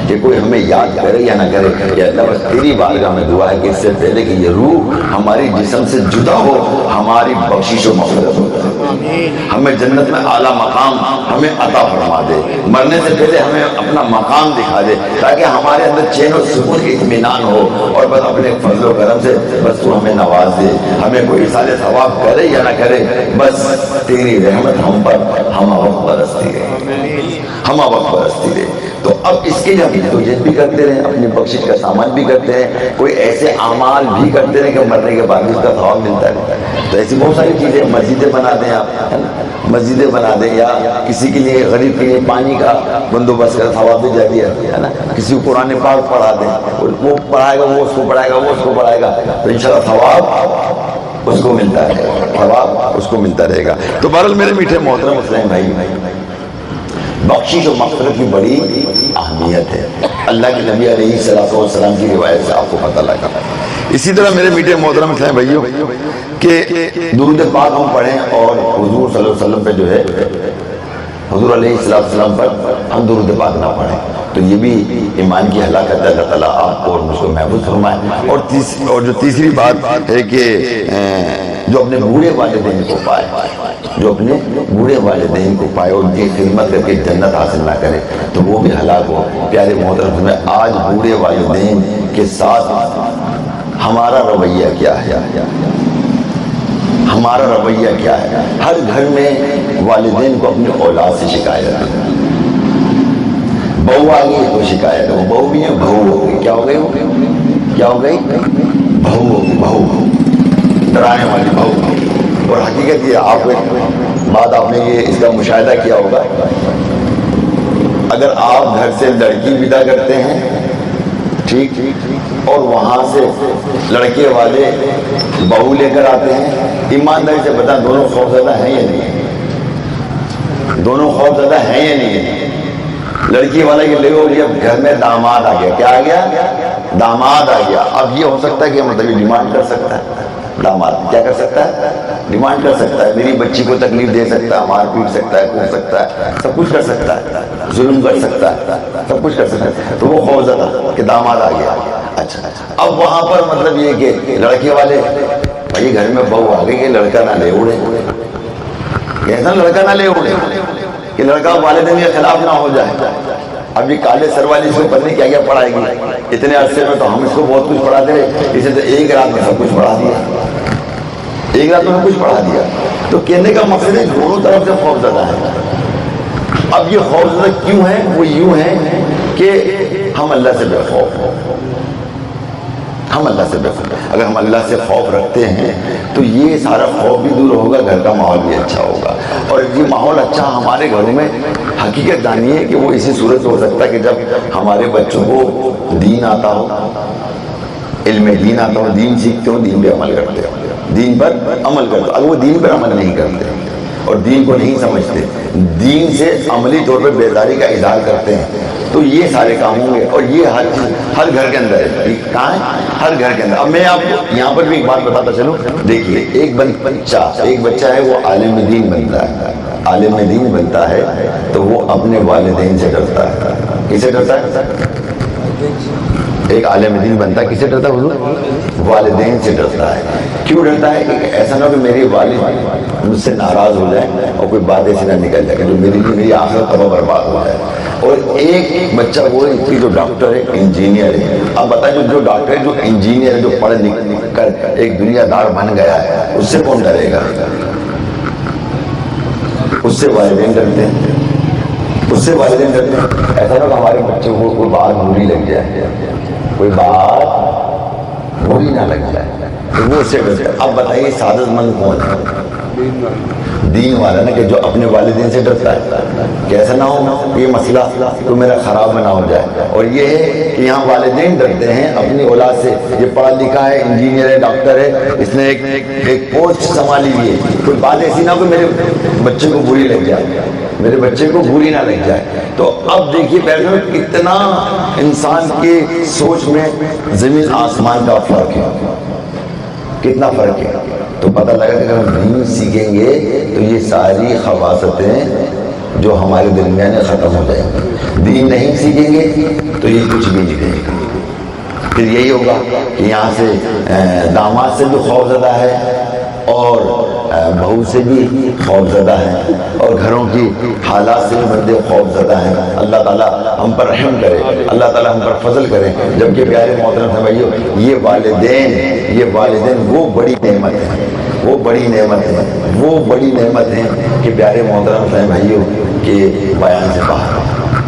کہ کوئی ہمیں یاد کرے یا نہ کرے، یا اللہ بس تیری بارگاہ میں دعا ہے کہ اس سے پہلے کہ یہ روح ہماری جسم سے جدا ہو، ہماری بخشش و مغفرت ہو جائے، ہمیں جنت میں اعلیٰ مقام ہمیں عطا فرما دے، مرنے سے پہلے ہمیں اپنا مقام دکھا دے، تاکہ ہمارے اندر چین و سکون کی اطمینان ہو، اور بس اپنے فضل و کرم سے بس تو ہمیں نواز دے، ہمیں کوئی ایثار ثواب کرے یا نہ کرے، بس تیری رحمت ہم پر ہمہ وقت برستی رہے، ہمہ وقت برستی رہے۔ تو اب اس کے لیے ہم توجہ بھی کرتے رہیں، اپنی بخشش کا سامان بھی کرتے رہیں، کوئی ایسے اعمال بھی کرتے رہیں کہ مرنے کے بعد اس کا ثواب ملتا ہے۔ تو ایسی بہت ساری چیزیں، مسجدیں بنا دیں آپ، مسجدیں بنا دیں، یا کسی کے لیے غریب کے لیے پانی کا بندوبست کر، ثواب بھی جاری ہے نا، کسی کو قرآن پاک پڑھا دیں، وہ پڑھائے گا، وہ اس کو پڑھائے گا، وہ اس کو پڑھائے گا، تو انشاءاللہ ثواب اس کو ملتا ہے، ثواب اس کو ملتا رہے گا۔ تو بہرحال میرے میٹھے محترم مسلم بھائی، بخشش و مغفرت کی بڑی اہمیت ہے، اللہ کے نبی علیہ السلام کی روایت سے آپ کو پتہ لگا۔ اسی طرح میرے میٹھے محترم اسلام بھائیوں کہ درود پاک ہم پڑھیں، اور حضور صلی اللہ علیہ وسلم پہ جو ہے، حضور علیہ السلام پر ہم درود پاک نہ پڑھیں تو یہ بھی ایمان کی ہلاکت ہے۔ اللہ تعالیٰ آپ کو اور مجھ کو محفوظ فرمائے۔ اور جو تیسری بات ہے کہ جو اپنے بوڑھے والدین کو پائے، جو اپنے بوڑھے والدین کو پائے اور ان کی خدمت کر کے جنت حاصل نہ کرے تو وہ بھی ہلاک ہو۔ پیارے محترم، میں آج بوڑھے والدین کے ساتھ ہمارا رویہ کیا ہے، ہمارا رویہ کیا ہے؟ ہر گھر میں والدین کو اپنی اولاد سے شکایت ہے، بہو آ گئی تو شکایت ہے، وہ بہو بھی ہے، بہو ہو گئی، کیا ہو گئی؟ کیا ہو گئی؟ بہو ہو گئی، بہو ڈرانے والی بہو۔ اور حقیقت یہ آپ بات آپ نے یہ اس کا مشاہدہ کیا ہوگا، اگر آپ گھر سے لڑکی ودا کرتے ہیں ٹھیک، اور وہاں سے لڑکے والے بہو لے کر آتے ہیں، ایمانداری سے بتا دونوں خوف زدہ ہیں یا نہیں؟ دونوں خوف زدہ ہیں یا نہیں؟ لڑکی والا یہ لے ہو گیا، گھر میں داماد آ گیا، کیا آ گیا؟ داماد آ گیا۔ اب یہ ہو سکتا ہے کہ مطلب یہ ڈیمانڈ کر سکتا ہے، داماد کیا کر سکتا ہے؟ ڈیمانڈ کر سکتا ہے، میری بچی کو تکلیف دے سکتا ہے، مار پیٹ سکتا ہے، کود سکتا ہے، سب کچھ کر سکتا ہے، ظلم کر سکتا ہے، سب کچھ کر سکتا ہے۔ تو وہ خوف زدہ کہ داماد آ گیا۔ اچھا، اب وہاں پر مطلب یہ کہ لڑکے والے بھائی گھر میں بہو آ گئی کہ لڑکا نہ لے اڑے، کیسا لڑکا نہ لے اڑے کہ لڑکا والدین کے خلاف نہ ہو جائے۔ اب یہ کالے سر والی اس کو پتنی کیا کیا پڑھائے گی، اتنے عرصے میں تو ہم اس کو بہت کچھ پڑھاتے رہے، اسے تو ایک رات میں سب کچھ پڑھا دیا، ایک رات میں کچھ پڑھا دیا۔ تو کہنے کا مقصد ہے دونوں طرف سے خوف زدہ ہے۔ اب یہ خوف زدہ کیوں ہے؟ وہ یوں ہے کہ ہم اللہ سے بے خوف ہیں، ہم اللہ سے بے خوف۔ اگر ہم اللہ سے خوف رکھتے ہیں تو یہ سارا خوف بھی دور ہوگا، گھر کا ماحول بھی اچھا ہوگا۔ اور یہ ماحول اچھا ہمارے گھروں میں حقیقت جانی ہے کہ وہ اسی صورت ہو سکتا ہے کہ جب ہمارے بچوں کو دین آتا ہو، علم دین آتا ہو، دین سیکھتے ہو، دین پہ عمل کرتے ہو، دین پر عمل کرتے ہو۔ اگر وہ دین پر عمل نہیں کرتے اور دین کو نہیں سمجھتے، دین سے عملی طور پر بیداری کا اظہار کرتے ہیں تو یہ سارے کام ہوں گے۔ اور یہ ہر گھر کے اندر ہے، کہاں ہے؟ ہر گھر کے اندر۔ اب میں آپ کو یہاں پر بھی ایک بات بتاتا چلوں، دیکھیے ایک بچہ ہے، وہ عالم دین بنتا ہے، عالم دین بنتا ہے تو وہ اپنے والدین سے ڈرتا ہے۔ کس سے ڈرتا ہے؟ ایک عالم دین بنتا ہے، کس سے ڈرتا ہے حضور؟ والدین سے ڈرتا ہے۔ کیوں ڈرتا ہے؟ کہ ایسا نہ ہو کہ میری والد مجھ سے ناراض ہو جائے اور کوئی بات ایسی نہ نکل جائے کہ جو میری آخرت تباہ برباد ہو جائے۔ اور ایک بچہ وہ ہے جو ڈاکٹر ہے، انجینئر ہے۔ اب بتائیں جو ڈاکٹر ہے، جو انجینئر ہے، جو پڑھ لکھ کر ایک دنیا دار بن گیا ہے، اس سے کون ڈرے گا؟ اس سے والدین ڈرتے ہیں، اس سے والدین ڈرتے ہیں۔ ایسا نہ کہ ہمارے بچے کو کوئی بات بری لگ جائے کوئی بات بری نہ لگ جائے تو وہ اس سے ڈرتے ہیں۔ اب بتائیے سعادت مند کون ہے؟ دین والا نا، کہ جو اپنے والدین سے ڈرتا ہے کہ ایسا نہ ہو یہ مسئلہ تو میرا خراب نہ ہو جائے۔ اور یہ ہے کہ یہاں والدین ڈرتے ہیں اپنی اولاد سے، یہ پڑھا لکھا ہے، انجینئر ہے، ڈاکٹر ہے، اس نے ایک پوسٹ سنبھالی ہوئی ہے، کوئی بات ایسی نہ ہو کہ میرے بچے کو بری لگ جائے، میرے بچے کو بری نہ لگ جائے۔ تو اب دیکھیے پہلے کتنا انسان کی سوچ میں زمین آسمان کا فرق ہے، کتنا فرق ہے۔ تو پتہ لگا کہ اگر ہم دین سیکھیں گے تو یہ ساری خباثتیں جو ہمارے درمیان ختم ہو جائیں گی۔ دین نہیں سیکھیں گے تو یہ کچھ بھی نہیں رہے گا۔ پھر یہی ہوگا کہ یہاں سے داماد سے بھی خوف زدہ ہے اور بہو سے بھی خوف زدہ ہے اور گھروں کی حالات سے بھی بندے خوف زدہ ہیں۔ اللہ تعالیٰ ہم پر رحم کرے، اللہ تعالیٰ ہم پر فضل کرے۔ جبکہ پیارے محترم بھائیو، یہ والدین وہ بڑی نعمت ہے، وہ بڑی نعمت ہے، وہ بڑی نعمت ہے کہ پیارے محترم بھائیو کہ بیان سے باہر۔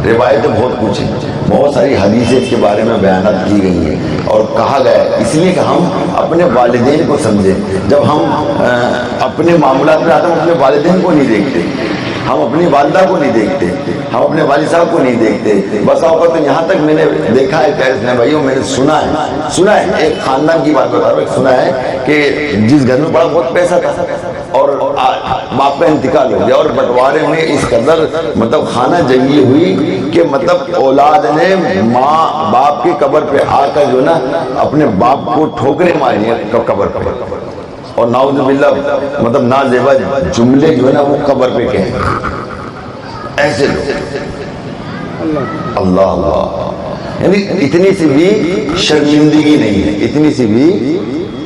روایتیں بہت کچھ ہیں، بہت ساری حدیثیں اس کے بارے میں بیانات کی گئی ہیں اور کہا گیا ہے اس لیے کہ ہم اپنے والدین کو سمجھیں۔ جب ہم اپنے معاملات میں آتے ہیں ہم اپنے والدین کو نہیں دیکھتے، ہم اپنی والدہ کو نہیں دیکھتے، ہم اپنے والد صاحب کو نہیں دیکھتے۔ بس اوقات یہاں تک میں نے دیکھا ہے پیرس میں بھائیوں، میں نے سنا ہے ایک خاندان کی بات بتا رہا ہوں، سنا ہے کہ جس گھر میں بڑا بہت پیسہ تھا اور باپ کا انتقال ہو گیا اور بٹوارے میں اس قدر مطلب خانہ جنگی ہوئی کہ مطلب اولاد نے ماں باپ کی قبر پہ آ کر جو نا اپنے باپ کو ٹھوکریں ماری ہیں قبر پر، اور نعوذ باللہ مطلب نازیبا جملے جو ہے نا وہ قبر پہ کہیں ایسے لوگ۔ اللہ اللہ، یعنی اتنی سی بھی شرمندگی نہیں ہے، اتنی سی بھی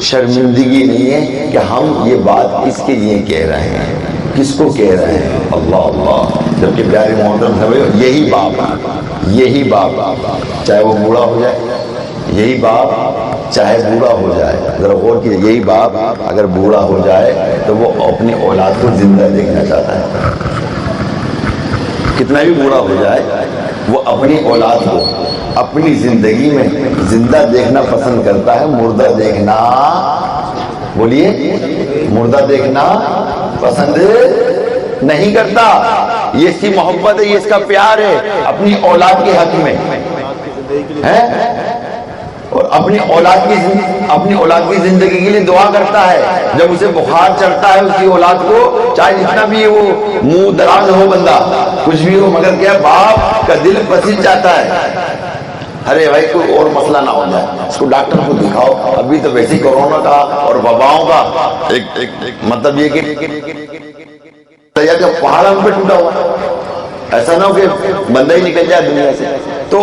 شرمندگی نہیں ہے کہ ہم یہ بات کس کے لیے کہہ رہے ہیں، کس کو کہہ رہے ہیں۔ اللہ اللہ، جبکہ پیارے محترم ہے یہی باپ چاہے وہ بوڑھا ہو جائے، یہی باپ چاہے بوڑھا ہو جائے، ذرا غور کیجیے، یہی باپ اگر بوڑھا ہو جائے تو وہ اپنی اولاد کو زندہ دیکھنا چاہتا ہے۔ کتنا بھی بوڑھا ہو جائے وہ اپنی اولاد کو اپنی زندگی میں زندہ دیکھنا پسند کرتا ہے، مردہ دیکھنا، بولیے، مردہ دیکھنا پسند نہیں کرتا۔ یہ اس کی محبت ہے، یہ اس کا پیار ہے اپنی اولاد کے حق میں ہے، اور اپنی اولاد کی زندگی کے لیے دعا کرتا ہے۔ جب اسے بخار چڑھتا ہے اس کی اولاد کو، چاہے جتنا بھی وہ منہ دراز ہو بندہ، کچھ بھی ہو، مگر کیا باپ کا دل پسند جاتا ہے، ارے بھائی کوئی اور مسئلہ نہ ہو جائے، اس کو ڈاکٹر کو دکھاؤ۔ ابھی تو ویسے کورونا کا اور وباؤں کا ایک مطلب یہ کہ پہاڑوں پہ ٹوٹا ہوا، ایسا نہ ہو کہ بندہ ہی نکل جائے دنیا سے۔ تو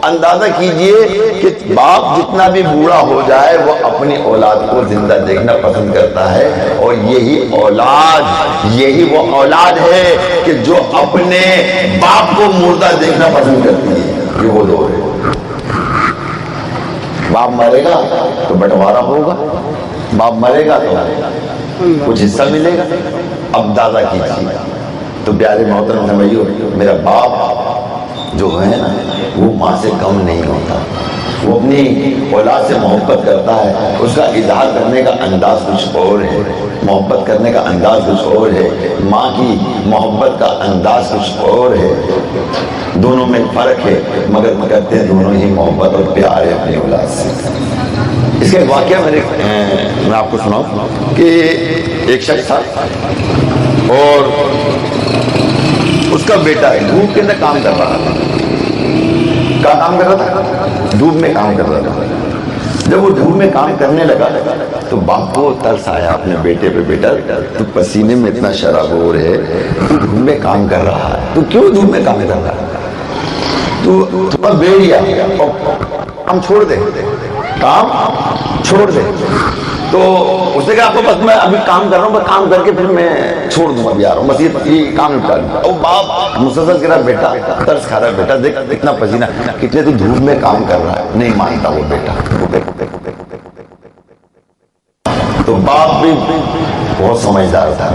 اندازہ کیجئے کہ باپ جتنا بھی بوڑھا ہو جائے وہ اپنی اولاد کو زندہ دیکھنا پسند کرتا ہے، اور یہی وہ اولاد ہے کہ جو اپنے باپ کو مردہ دیکھنا پسند کرتی ہے۔ یہ وہ دور ہے، باپ مرے گا تو بٹوارا ہوگا، باپ مرے گا تو کچھ حصہ ملے گا۔ اب اندازہ کیجیے۔ تو پیارے محترم بھائیو، میرا باپ جو ہے نا وہ ماں سے کم نہیں ہوتا، وہ اپنی اولاد سے محبت کرتا ہے، اس کا اظہار کرنے کا انداز کچھ اور ہے، محبت کرنے کا انداز کچھ اور ہے، ماں کی محبت کا انداز کچھ اور ہے، دونوں میں فرق ہے، مگر کرتے ہیں دونوں ہی محبت اور پیار ہے اپنی اولاد سے۔ اس کا واقعہ میں آپ کو سناؤں کہ ایک شخص تھا اور اس کا بیٹا دھوپ کے اندر کام کر رہا تھا۔ کیا کام کر رہا تھا؟ دھوپ میں کام کر رہا تھا۔ جب وہ دھوپ میں کام کرنے لگا تو باپ کو ترس آیا اپنے بیٹے پہ، بیٹا تو پسینے میں اتنا شرابور ہے، تو دھوپ میں کام کر رہا ہے، تو کیوں دھوپ میں کام کر رہا ہے؟ تو تھوڑا بیٹھ گیا، کام چھوڑ دے، کام چھوڑ دے۔ تو اس نے کہا آپ کو بس میں ابھی کام کر رہا ہوں، بس کام کر کے پھر میں چھوڑ دوں، ابھی آ رہا ہوں، بس یہ کام نپٹا لوں۔ اور باپ مسلسل کہہ رہا بیٹا، ترس کھا رہا بیٹا دیکھ اتنا پسینہ، کتنے تو دھوپ میں کام کر رہا ہے، نہیں مانتا وہ بیٹا۔ تو باپ بھی بہت سمجھدار تھا،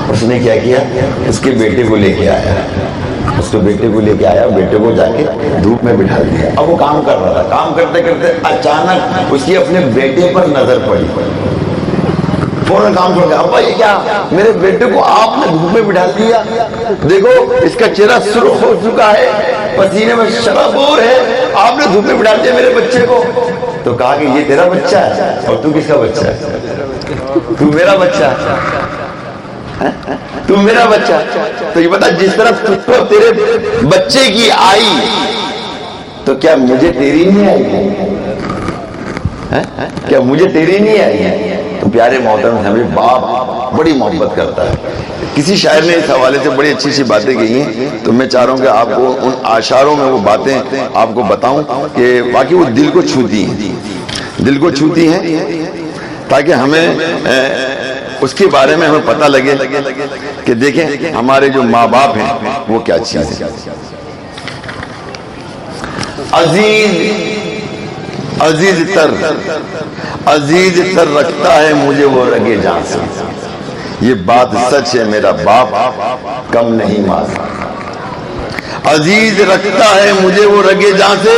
اس نے کیا کیا، اس کے بیٹے کو لے کے آیا، اس کو بیٹے کو لے کے آیا, بیٹے کو جا کے دھوپ میں بٹھا دیا. اب وہ کام کر رہا تھا, کام کرتے کرتے اچانک اس کی اپنے بیٹے پر نظر پڑی. فوراً کام چھوڑ گیا. ابا یہ کیا, میرے بیٹے کو آپ نے دھوپ میں بٹھا دیا, دیکھو اس کا چہرہ سرخ ہو چکا ہے, پسینے میں شرابور ہے, آپ نے دھوپ میں بٹھا دیا میرے بچے کو. تو کہا کہ یہ تیرا بچہ ہے اور تو کس کا بچہ ہے؟ تو میرا بچہ ہے, تو میرا بچہ. تو یہ بتا, جس طرح تجھ کو تیرے بچے کی آئی تو کیا مجھے تیری نہیں آئی؟ کیا مجھے تیری نہیں آئی؟ تو پیارے محترم ہمیں باپ بڑی محبت کرتا ہے. کسی شاعر نے اس حوالے سے بڑی اچھی باتیں کہی ہیں, تو میں چاہ رہا ہوں کہ آپ کو ان اشعاروں میں وہ باتیں آپ کو بتاؤں کہ واقعی وہ دل کو چھوتی ہیں, دل کو چھوتی ہیں, تاکہ ہمیں اس کے بارے میں ہمیں پتہ لگے کہ دیکھیں ہمارے جو ماں باپ ہیں وہ کیا چیز ہے. عزیز تر رکھتا ہے مجھے وہ رگے جان سے, یہ بات سچ ہے میرا باپ کم نہیں ماں سے. عزیز رکھتا ہے مجھے وہ رگے جان سے,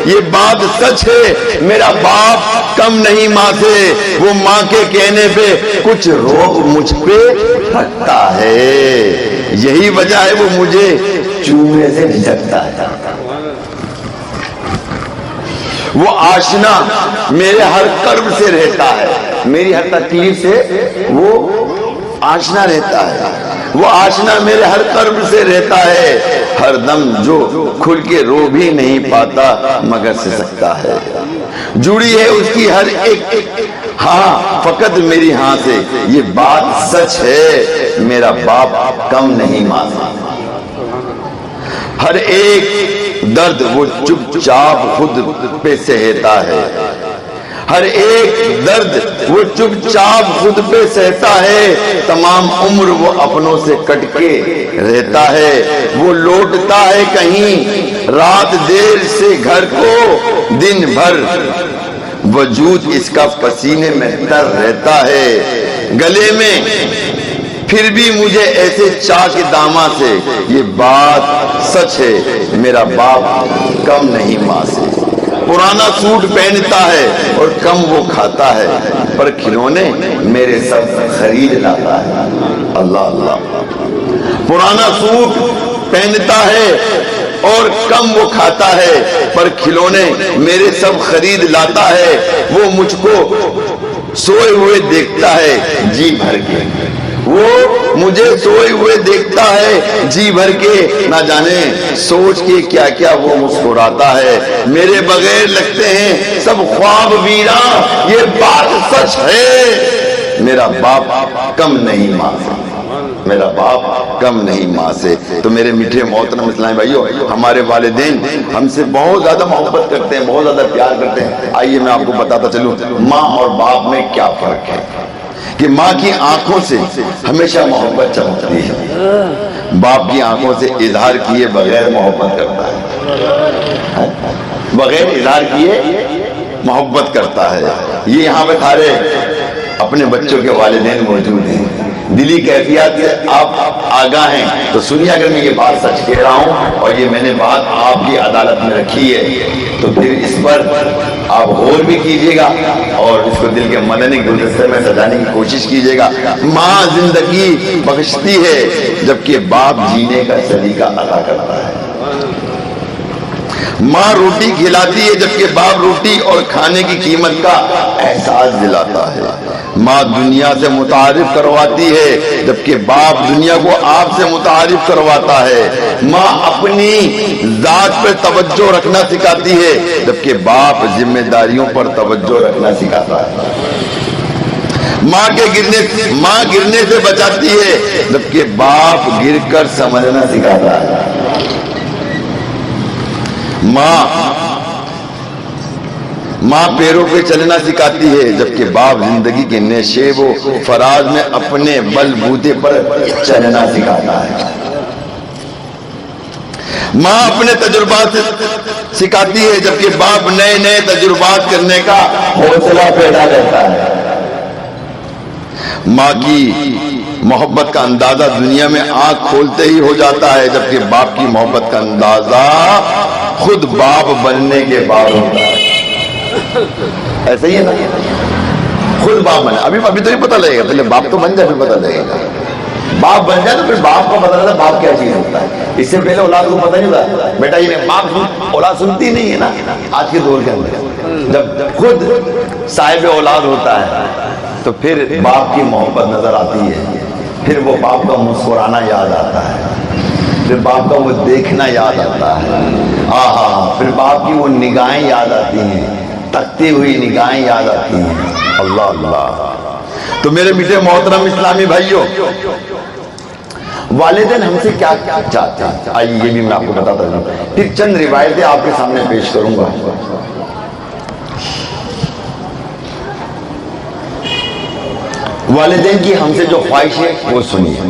یہ بات سچ ہے میرا باپ کم نہیں ماں سے. وہ ماں کے کہنے پہ کچھ روک مجھ پہ رکھتا ہے, یہی وجہ ہے وہ مجھے چومنے سے جھجکتا ہے. وہ آشنا میرے ہر کرب سے رہتا ہے, میری ہر تکلیف سے وہ آشنا رہتا ہے. وہ آشنا میرے ہر کرب سے رہتا ہے, ہر دم جو کھل کے رو بھی نہیں پاتا مگر سے سکتا ہے. جڑی ہے اس کی ہر ایک ہاں فقط میری ہاں سے, یہ بات سچ ہے میرا باپ کم نہیں ماں سے. ہر ایک درد وہ چپ چاپ خود پہ سہتا ہے, ہر ایک درد وہ چپ چاپ خود پہ سہتا ہے. تمام عمر وہ اپنوں سے کٹ کے رہتا ہے, وہ لوٹتا ہے کہیں رات دیر سے گھر کو, دن بھر وجود اس کا پسینے میں تر رہتا ہے. گلے میں پھر بھی مجھے ایسے چاک داماں سے, یہ بات سچ ہے میرا باپ کم نہیں ماں سے. پرانا سوٹ پہنتا ہے اور کم وہ کھاتا ہے, پر کھلونے میرے سب خرید لاتا ہے. اللہ اللہ. پرانا سوٹ پہنتا ہے اور کم وہ کھاتا ہے, پر کھلونے میرے سب خرید لاتا ہے. وہ مجھ کو سوئے ہوئے دیکھتا ہے جی بھر کے, وہ مجھے سوئے ہوئے دیکھتا ہے جی بھر کے, نہ جانے سوچ کے کیا کیا وہ مسکراتا ہے. میرے بغیر لگتے ہیں سب خواب ویراں, یہ بات سچ ہے میرا باپ کم نہیں ماں سے, میرا باپ کم نہیں ماں سے. تو میرے میٹھے محترم اسلامی بھائیو, ہمارے والدین ہم سے بہت زیادہ محبت کرتے ہیں, بہت زیادہ پیار کرتے ہیں. آئیے میں آپ کو بتاتا چلوں ماں اور باپ میں کیا فرق ہے. کہ ماں کی آنکھوں سے ہمیشہ محبت چمکتی ہے, باپ کی آنکھوں سے اظہار کیے بغیر محبت کرتا ہے, بغیر اظہار کیے محبت کرتا ہے. یہ یہاں پہ سارے اپنے بچوں کے والدین موجود ہیں, دلی کیفیات سے آپ آگاہ ہیں تو سنیے. اگر میں یہ بات سچ کہہ رہا ہوں اور یہ میں نے بات آپ کی عدالت میں رکھی ہے تو پھر اس پر آپ غور بھی کیجئے گا اور اس کو دل کے مدنی گلدستے میں سجانے کی کوشش کیجئے گا. ماں زندگی بخشتی ہے جبکہ باپ جینے کا سلیقہ عطا کرتا ہے. ماں روٹی کھلاتی ہے جبکہ باپ روٹی اور کھانے کی قیمت کا احساس دلاتا ہے. ماں دنیا سے متعارف کرواتی ہے جبکہ باپ دنیا کو آپ سے متعارف کرواتا ہے. ماں اپنی ذات پر توجہ رکھنا سکھاتی ہے جبکہ باپ ذمہ داریوں پر توجہ رکھنا سکھاتا ہے. ماں گرنے سے بچاتی ہے جبکہ باپ گر کر سمجھنا سکھاتا ہے. ماں پیروں پہ چلنا سکھاتی ہے جبکہ باپ زندگی کے نشیب و فراز میں اپنے بل بوتے پر چلنا سکھاتا ہے. ماں اپنے تجربات سکھاتی ہے جبکہ باپ نئے نئے تجربات کرنے کا حوصلہ پیدا کرتا ہے. ماں کی محبت کا اندازہ دنیا میں آنکھ کھولتے ہی ہو جاتا ہے، جبکہ باپ کی محبت کا اندازہ خود باپ بننے کے بعد ہوتا ہے۔ ایسا ہی ہے نا، خود باپ بنے، ابھی تو نہیں پتہ لگے گا، پہلے باپ تو بن جائے پھر پتہ لگے گا۔ باپ بن جائے تو پھر باپ کو پتہ لگتا باپ کیا چیز ہوتا ہے۔ اس سے پہلے اولاد کو پتہ نہیں ہوتا، بیٹا یہ باپ اولاد سنتی نہیں ہے نا آج کے دور کے اندر۔ جب خود صاحب اولاد ہوتا ہے تو پھر باپ کی محبت نظر آتی ہے، پھر وہ باپ کا مسکرانا یاد آتا ہے، پھر باپ کا وہ دیکھنا یاد آتا ہے، پھر باپ کی وہ نگاہیں یاد آتی ہیں، تکتی ہوئی نگاہیں یاد آتی ہیں۔ اللہ اللہ۔ تو میرے میٹھے محترم اسلامی بھائیوں، والدین ہم سے کیا چاہتے ہیں، آئیے یہ بھی میں آپ کو بتاتا ہوں، پھر چند روایتیں آپ کے سامنے پیش کروں گا۔ والدین کی ہم سے جو خواہش ہے وہ سنیے۔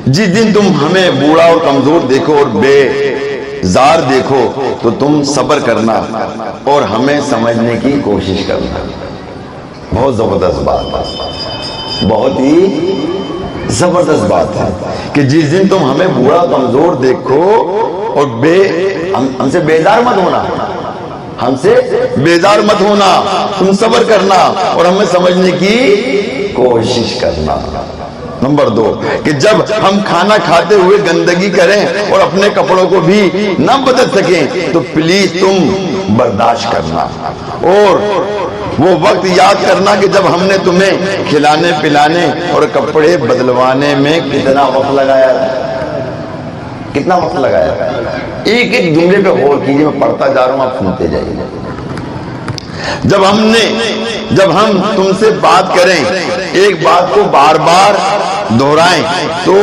جس دن تم ہمیں بوڑھا اور کمزور دیکھو اور بے زار دیکھو تو تم صبر کرنا اور ہمیں سمجھنے کی کوشش کرنا۔ بہت زبردست بات ہے، بہت ہی زبردست بات ہے کہ جس دن تم ہمیں بوڑھا کمزور دیکھو اور ہم سے بیزار مت ہونا، ہم سے بیزار مت ہونا، تم صبر کرنا اور ہمیں سمجھنے کی کوشش کرنا۔ نمبر 2 کہ جب ہم کھانا کھاتے ہوئے گندگی کریں اور اپنے کپڑوں کو بھی نہ بدل سکیں تو پلیز تم برداشت کرنا، اور وہ وقت یاد کرنا کہ جب ہم نے تمہیں کھلانے پلانے اور کپڑے بدلوانے میں کتنا وقت لگایا، کتنا وقت لگایا۔ ایک ایک جملے پہ غور کیجیے، میں پڑھتا جا رہا ہوں، آپ سنتے جائیے۔ جب ہم تم سے بات کریں، ایک بات کو بار بار دہرائیں تو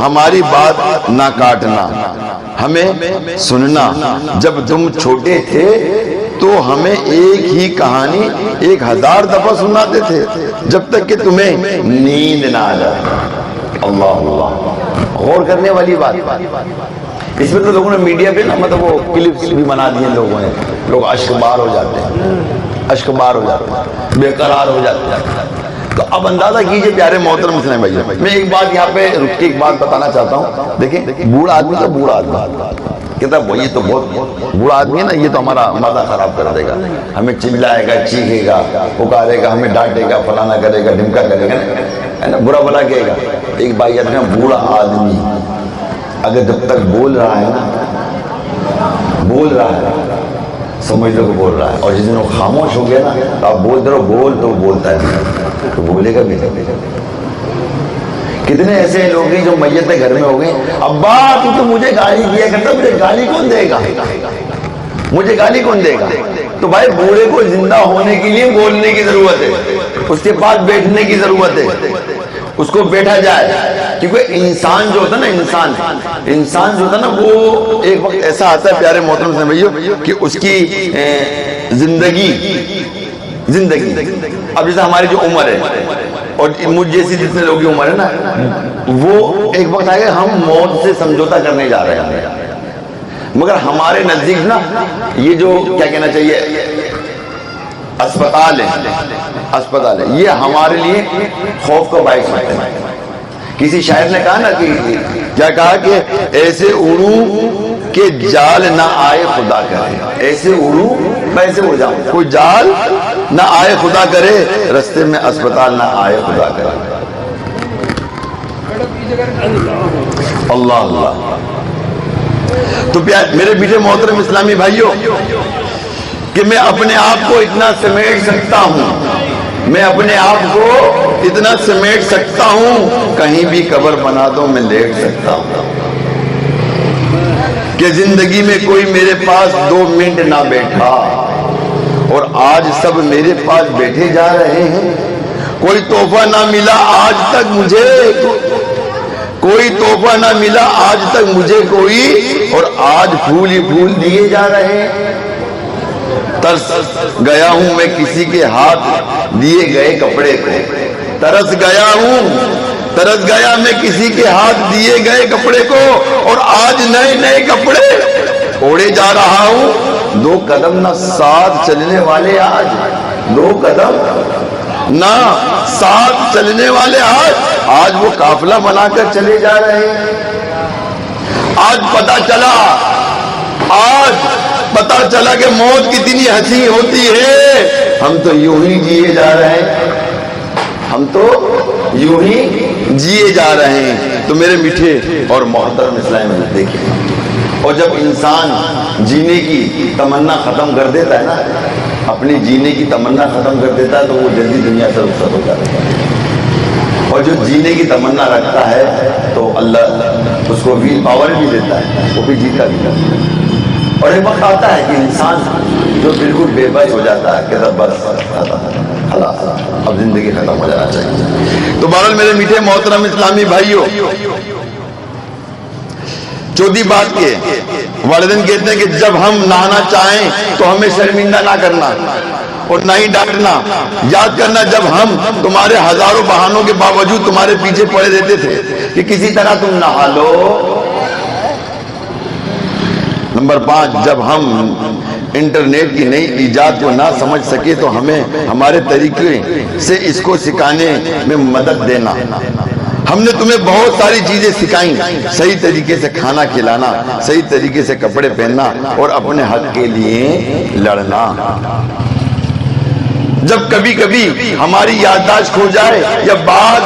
ہماری بات نہ کاٹنا، ہمیں سننا۔ جب تم چھوٹے تھے تو ہمیں ایک ہی کہانی 1000 دفعہ سناتے تھے جب تک کہ تمہیں نیند نہ آ جائے۔ اللہ اللہ، غور کرنے والی بات۔ اس میں تو لوگوں نے میڈیا پہ نا مطلب وہ کلپس بھی بنا دیے لوگوں نے، لوگ اشک بار ہو جاتے ہیں، اشک بار ہو جاتے ہیں، بے قرار ہو جاتے ہیں۔ تو اب اندازہ کیجئے پیارے محترم مسلمان بھائیو، میں ایک بات یہاں پہ رک کے ایک بات بتانا چاہتا ہوں۔ دیکھیں بوڑھا آدمی تو بوڑھا آدمی کہتا ہے یہ تو بہت بوڑھا آدمی ہے نا، یہ تو ہمارا مزہ خراب کر دے گا، ہمیں چلائے گا، چیخے گا، پکارے گا، ہمیں ڈانٹے گا، فلانا کرے گا، ڈھمکا کرے گا، ہے نا، برا بلا کہے گا۔ ایک بھائی آدمی بوڑھا آدمی اگر جب تک بول رہا ہے نا، بول رہا ہے، سمجھ لو کہ بول رہا ہے، اور جس دن وہ خاموش ہو گیا نا تو آپ بولتے رہو، بول تو بولتا ہے، تو بولے گا بھی نہیں۔ کتنے ایسے لوگ ہیں جو میت گھر میں ہو گئے، ابا تو مجھے گالی دیا کرتا، مجھے گالی کون دے گا، مجھے گالی کون دے گا؟ تو بھائی بوڑھے کو زندہ ہونے کے لیے بولنے کی ضرورت ہے، اس کے پاس بیٹھنے کی ضرورت ہے، اس کو بیٹھا جائے، کیونکہ انسان جو ہوتا ہے نا، انسان جو ہوتا ہے نا، وہ ایک وقت ایسا آتا ہے پیارے محترم سے بھائیو کہ اس کی زندگی اب جیسے ہماری جو عمر ہے اور مجھ جیسی جتنے لوگوں کی عمر ہے نا، وہ ایک وقت آئے گا ہم موت سے سمجھوتا کرنے جا رہے ہیں، مگر ہمارے نزدیک نا یہ جو کیا کہنا چاہیے اسپتال ہے، یہ ہمارے لیے خوف کا باعث ہوتے ہیں۔ کسی شاعر نے کہا نا کہ کیا کہا کہ ایسے اڑوں کہ جال نہ آئے خدا کرے، ایسے اڑوں میں ایسے اڑ جاؤں، کوئی جال نہ آئے خدا کرے، رستے میں اسپتال نہ آئے خدا کرے۔ اللہ اللہ۔ تو میرے میٹھے محترم اسلامی بھائیوں، کہ میں اپنے آپ کو اتنا سمیٹ سکتا ہوں، میں اپنے آپ کو اتنا سمیٹ سکتا ہوں، کہیں بھی قبر بنا دو میں لیٹ سکتا ہوں، کہ زندگی میں کوئی میرے پاس 2 منٹ نہ بیٹھا اور آج سب میرے پاس بیٹھے جا رہے ہیں۔ کوئی تحفہ نہ ملا آج تک مجھے، کوئی تحفہ نہ ملا آج تک مجھے کوئی، اور آج پھول ہی پھول دیے جا رہے ہیں۔ ترس گیا ہوں میں کسی کے ہاتھ دیے گئے کپڑے کو، ترس گیا میں کسی کے ہاتھ دیے گئے کپڑے کو، اور آج نئے نئے کپڑے اوڑے جا رہا ہوں۔ 2 قدم نہ ساتھ چلنے والے آج، 2 قدم نہ ساتھ چلنے والے آج وہ قافلہ بنا کر چلے جا رہے ہیں. آج پتا چلا کہ موت کتنی حسین ہوتی ہے. ہم تو یوں ہی جیے جا رہے ہیں. تو میرے میٹھے اور محترم اسلام میں دیکھیں، اور جب انسان جینے کی تمنا ختم کر دیتا ہے نا، اپنی جینے کی تمنا ختم کر دیتا ہے، تو وہ جلدی دنیا سے رخصت ہو جاتا ہے. اور جو جینے کی تمنا رکھتا ہے تو اللہ اس کو ویل پاور بھی دیتا ہے، وہ بھی جیتا بھی کرتا ہے. اور ایک وقت آتا ہے کہ انسان جو بالکل بے بس ہو جاتا ہے کہ بس اب زندگی ختم ہو جانا چاہیے. تو بہرحال میرے میٹھے محترم اسلامی بھائیوں، چوتھی بات یہ، والدین کہتے ہیں کہ جب ہم نہانا چاہیں تو ہمیں شرمندہ نہ کرنا اور نہ ہی ڈانٹنا. یاد کرنا جب ہم تمہارے ہزاروں بہانوں کے باوجود تمہارے پیچھے پڑے رہتے تھے کہ کسی طرح تم نہا لو. نمبر 5، جب ہم انٹرنیٹ کی نئی ایجاد کو نہ سمجھ سکے تو ہمیں ہمارے طریقے سے اس کو سکھانے میں مدد دینا. ہم نے تمہیں بہت ساری چیزیں سکھائیں، صحیح طریقے سے کھانا کھلانا، صحیح طریقے سے کپڑے پہننا اور اپنے حق کے لیے لڑنا. جب کبھی کبھی ہماری یادداشت کھو جائے یا بات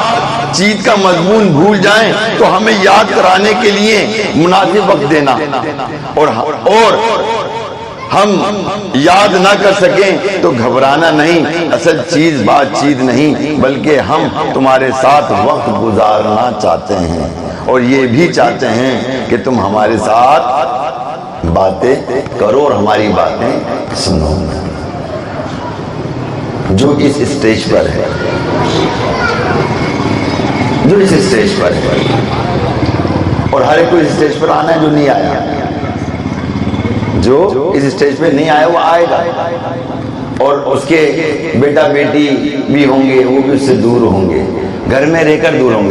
چیت کا مضمون بھول جائیں تو ہمیں یاد کرانے کے لیے مناسب وقت دینا. اور ہم یاد نہ کر سکیں تو گھبرانا نہیں. اصل چیز بات چیت نہیں، بلکہ ہم تمہارے ساتھ وقت گزارنا چاہتے ہیں اور یہ بھی چاہتے ہیں کہ تم ہمارے ساتھ باتیں کرو اور ہماری باتیں سنو. جو اس اسٹیج پر ہے، اور ہر ایک کو اس اسٹیج پر آنا ہے، جو نہیں آیا، جو اس اسٹیج پہ نہیں آیا وہ آئے گا. اور اس کے بیٹا بیٹی بھی ہوں گے، وہ بھی اس سے دور ہوں گے، گھر میں رہ کر دور ہوں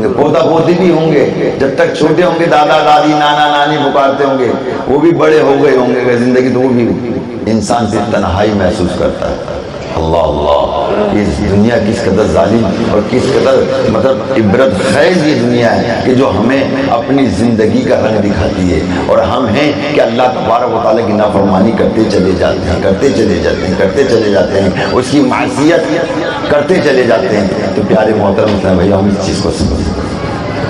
گے، پوتا پوتی بھی ہوں گے. جب تک چھوٹے ہوں گے دادا دادی نانا نانی پکارتے ہوں گے، وہ بھی بڑے ہو گئے ہوں گے زندگی، تو وہ بھی انسان سے تنہائی محسوس کرتا ہے. اللہ اللہ، یہ دنیا کس قدر ظالم اور کس قدر عبرت خیز یہ دنیا ہے کہ جو ہمیں اپنی زندگی کا رنگ دکھاتی ہے. اور ہم ہیں کہ اللہ تبارک و تعالیٰ کی نافرمانی کرتے چلے جاتے ہیں، اس کی معصیت کرتے چلے جاتے ہیں. تو پیارے محترم اسلام بھائی، ہم اس چیز کو